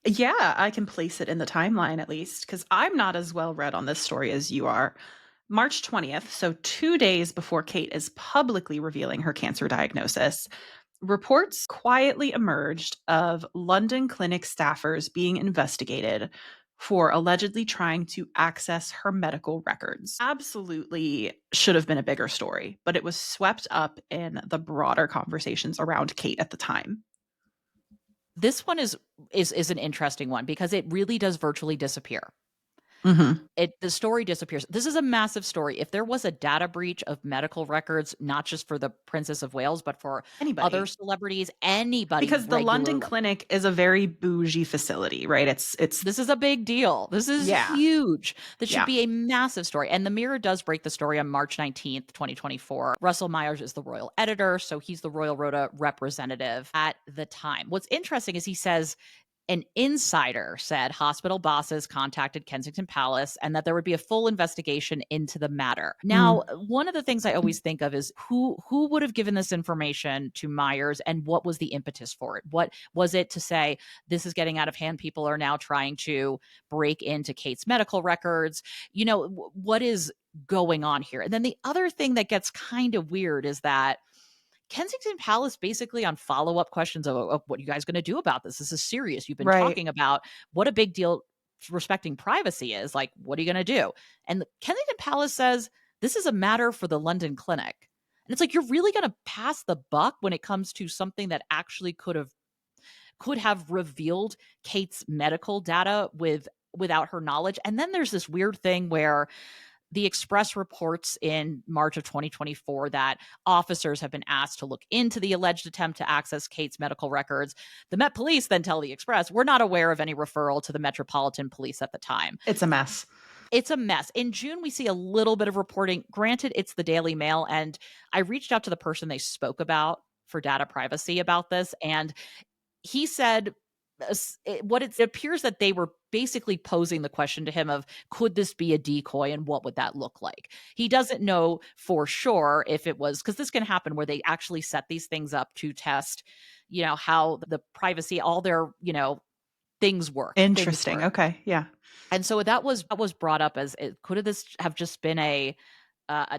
Yeah, I can place it in the timeline at least, because I'm not as well read on this story as you are. March 20th, so 2 days before Kate is publicly revealing her cancer diagnosis, reports quietly emerged of London clinic staffers being investigated for allegedly trying to access her medical records. Absolutely should have been a bigger story, but it was swept up in the broader conversations around Kate at the time. This one is an interesting one because it really does virtually disappear. The story disappears. This is a massive story. If there was a data breach of medical records, not just for the Princess of Wales, but for other celebrities, anybody, because the London clinic is a very bougie facility, right? This is a big deal. This is huge. This should be a massive story. And the Mirror does break the story on March 19th, 2024. Russell Myers is the royal editor, so he's the Royal Rota representative at the time. What's interesting is he says, an insider said hospital bosses contacted Kensington Palace and that there would be a full investigation into the matter. Now, one of the things I always think of is who would have given this information to Myers and what was the impetus for it? What was it to say, this is getting out of hand, people are now trying to break into Kate's medical records? What is going on here? And then the other thing that gets kind of weird is that Kensington Palace, basically on follow-up questions of what are you guys going to do about this? This is serious. You've been talking about what a big deal respecting privacy is. Like, what are you going to do? And Kensington Palace says, this is a matter for the London clinic. And it's like, you're really going to pass the buck when it comes to something that actually could have revealed Kate's medical data without her knowledge. And then there's this weird thing where the Express reports in March of 2024 that officers have been asked to look into the alleged attempt to access Kate's medical records. The Met Police then tell the Express, we're not aware of any referral to the Metropolitan Police at the time. It's a mess. It's a mess. In June, we see a little bit of reporting. Granted, it's the Daily Mail, and I reached out to the person they spoke about for data privacy about this, and he said it appears that they were basically posing the question to him of, could this be a decoy and what would that look like? He doesn't know for sure if it was, because this can happen where they actually set these things up to test, how the privacy, all their, things work. Interesting. Okay. Yeah. And so that was brought up as, could this have just been a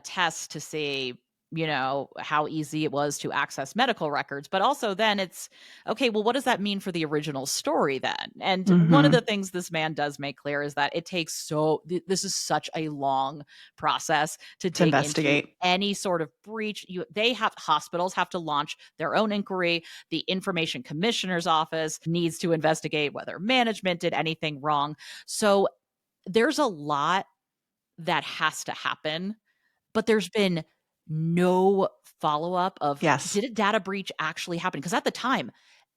test to see, how easy it was to access medical records. But also then it's, okay, well, what does that mean for the original story then? And one of the things this man does make clear is that it takes this is such a long process to dig into investigate any sort of breach. Hospitals have to launch their own inquiry. The Information Commissioner's Office needs to investigate whether management did anything wrong. So there's a lot that has to happen, but there's been no follow-up of, Yes. did a data breach actually happen? Because at the time,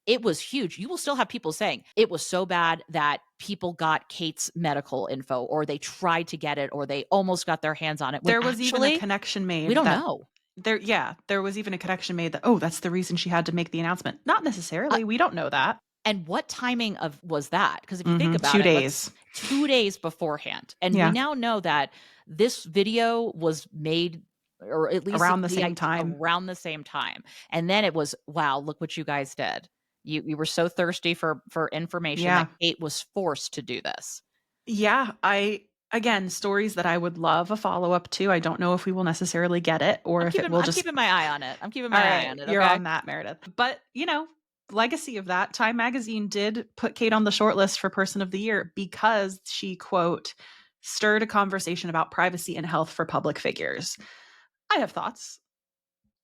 it was huge. You will still have people saying it was so bad that people got Kate's medical info, or they tried to get it, or they almost got their hands on it. There was even a connection made. We don't know. There was even a connection made that, oh, that's the reason she had to make the announcement. Not necessarily. We don't know that. And what timing was that? Because if you think about 2 days. 2 days beforehand. And we now know that this video was made, or at least around the same time. Around the same time. And then it was, wow, look what you guys did. You were so thirsty for information that Kate was forced to do this. Yeah. Again, stories that I would love a follow-up to. I don't know if we will necessarily get it, or if it will just... I'm keeping my eye on it. I'm keeping my eye on it. You're on that, Meredith. But, legacy of that, Time Magazine did put Kate on the shortlist for Person of the Year because she, quote, stirred a conversation about privacy and health for public figures. I have thoughts.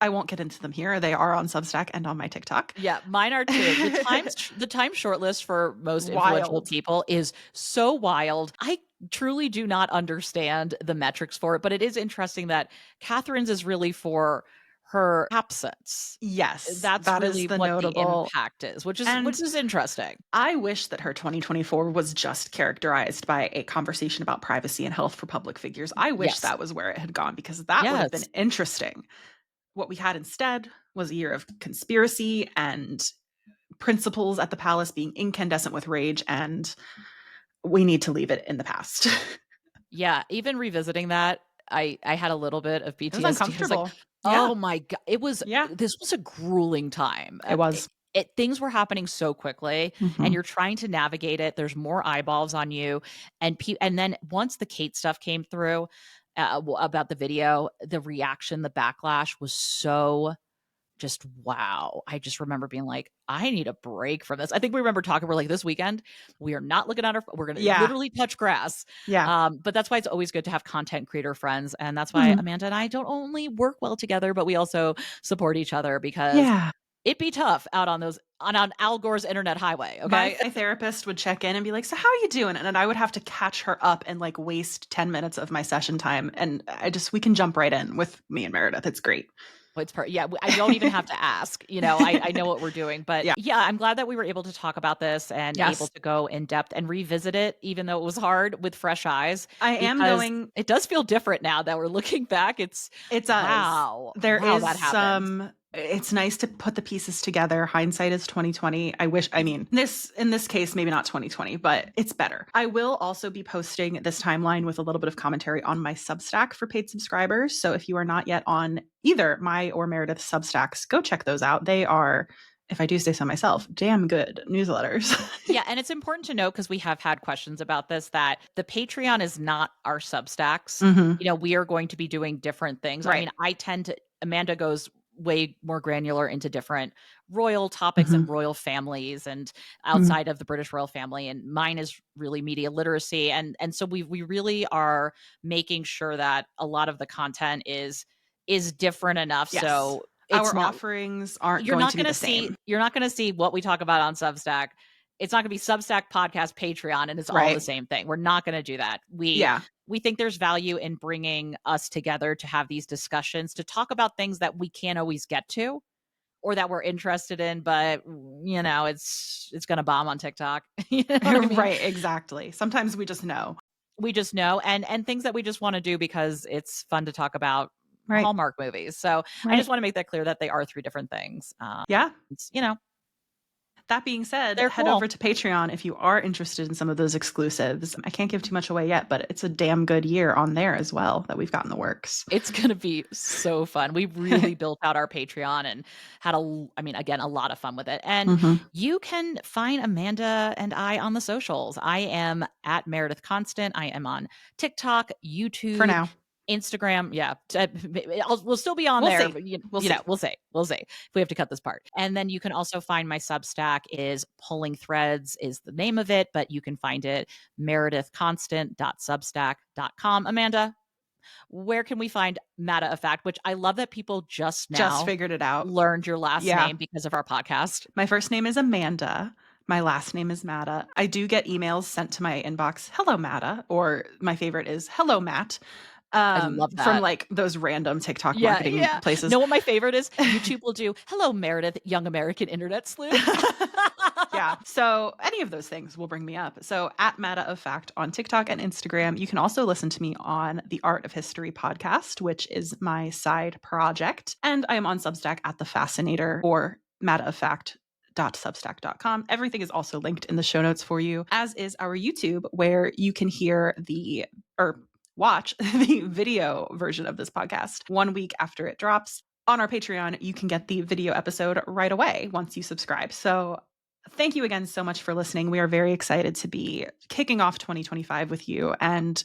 I won't get into them here. They are on Substack and on my TikTok. Yeah, mine are too. The Time shortlist for most influential people is so wild. I truly do not understand the metrics for it, but it is interesting that Catherine's is really for her absence. Yes, that really is the what notable the impact is, which is interesting. I wish that her 2024 was just characterized by a conversation about privacy and health for public figures. I wish that was where it had gone, because that would have been interesting. What we had instead was a year of conspiracy and principals at the palace being incandescent with rage, and we need to leave it in the past. Yeah, even revisiting that, I had a little bit of PTSD. It was uncomfortable. Like, oh my God. It was, this was a grueling time. It was. Things were happening so quickly, and you're trying to navigate it. There's more eyeballs on you. And then once the Kate stuff came through about the video, the reaction, the backlash was so just, wow. I just remember being like, I need a break from this. I think we remember talking, we're like, this weekend, we are not looking at we're going to literally touch grass. Yeah. But that's why it's always good to have content creator friends. And that's why Amanda and I don't only work well together, but we also support each other, because it'd be tough out on Al Gore's internet highway. Okay. My therapist would check in and be like, so how are you doing? And I would have to catch her up and like waste 10 minutes of my session time. And we can jump right in with me and Meredith. It's great. I don't even have to ask, I know what we're doing, but I'm glad that we were able to talk about this and able to go in depth and revisit it, even though it was hard, with fresh eyes. It does feel different now that we're looking back. It does. Wow. That happened. It's nice to put the pieces together. Hindsight is 2020. In this case, maybe not 2020, but it's better. I will also be posting this timeline with a little bit of commentary on my Substack for paid subscribers. So if you are not yet on either my or Meredith's Substacks, go check those out. They are, if I do say so myself, damn good newsletters. Yeah. And it's important to note, because we have had questions about this, that the Patreon is not our Substacks. We are going to be doing different things. Right. Amanda goes way more granular into different royal topics and royal families and outside of the British royal family. And mine is really media literacy. And so we really are making sure that a lot of the content is different enough. Yes. So our offerings aren't going to be the same. You're not going to see what we talk about on Substack. It's not going to be Substack, podcast, Patreon, and it's all the same thing. We're not going to do that. We think there's value in bringing us together to have these discussions, to talk about things that we can't always get to or that we're interested in, but it's going to bomb on TikTok. Right. Exactly. Sometimes we just know. And things that we just want to do because it's fun to talk about Hallmark movies. So I just want to make that clear that they are three different things. That being said, They're head cool. over to Patreon if you are interested in some of those exclusives. I can't give too much away yet, but it's a damn good year on there as well that we've got in the works. It's going to be so fun. We really built out our Patreon and had a lot of fun with it. And you can find Amanda and I on the socials. I am at Meredith Constant. I am on TikTok, YouTube, For now. Instagram. Yeah. We'll still be on We'll there. see. But, We'll see. We'll see if we have to cut this part. And then you can also find my Substack is Pulling Threads is the name of it, but you can find it meredithconstant.substack.com. Amanda, where can we find Matter of Fact, which I love that people just figured it out, learned your last name because of our podcast. My first name is Amanda. My last name is Matta. I do get emails sent to my inbox, hello, Matta, or my favorite is hello, Matt. I love that. From like those random TikTok marketing places. Know what my favorite is? YouTube will do, hello, Meredith, young American internet sleuth. Yeah. So any of those things will bring me up. So at Matter of Fact on TikTok and Instagram. You can also listen to me on the Art of History podcast, which is my side project. And I am on Substack at The Fascinator or matteroffact.substack.com. Everything is also linked in the show notes for you, as is our YouTube, where you can watch the video version of this podcast 1 week after it drops. On our Patreon, you can get the video episode right away once you subscribe. So thank you again so much for listening. We are very excited to be kicking off 2025 with you, and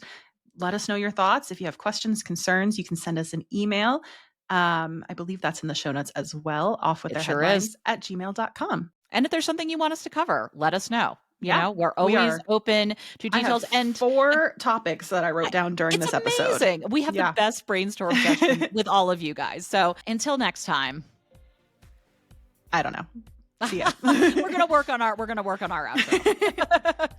let us know your thoughts. If you have questions, concerns, you can send us an email. I believe that's in the show notes as well, offwiththeirheadlines at gmail.com. And if there's something you want us to cover, let us know. You know, we're always open to details. I have 4 topics that I wrote down during this episode. It's amazing. We have the best brainstorm session with all of you guys. So until next time. I don't know. See ya. We're gonna work on our outro.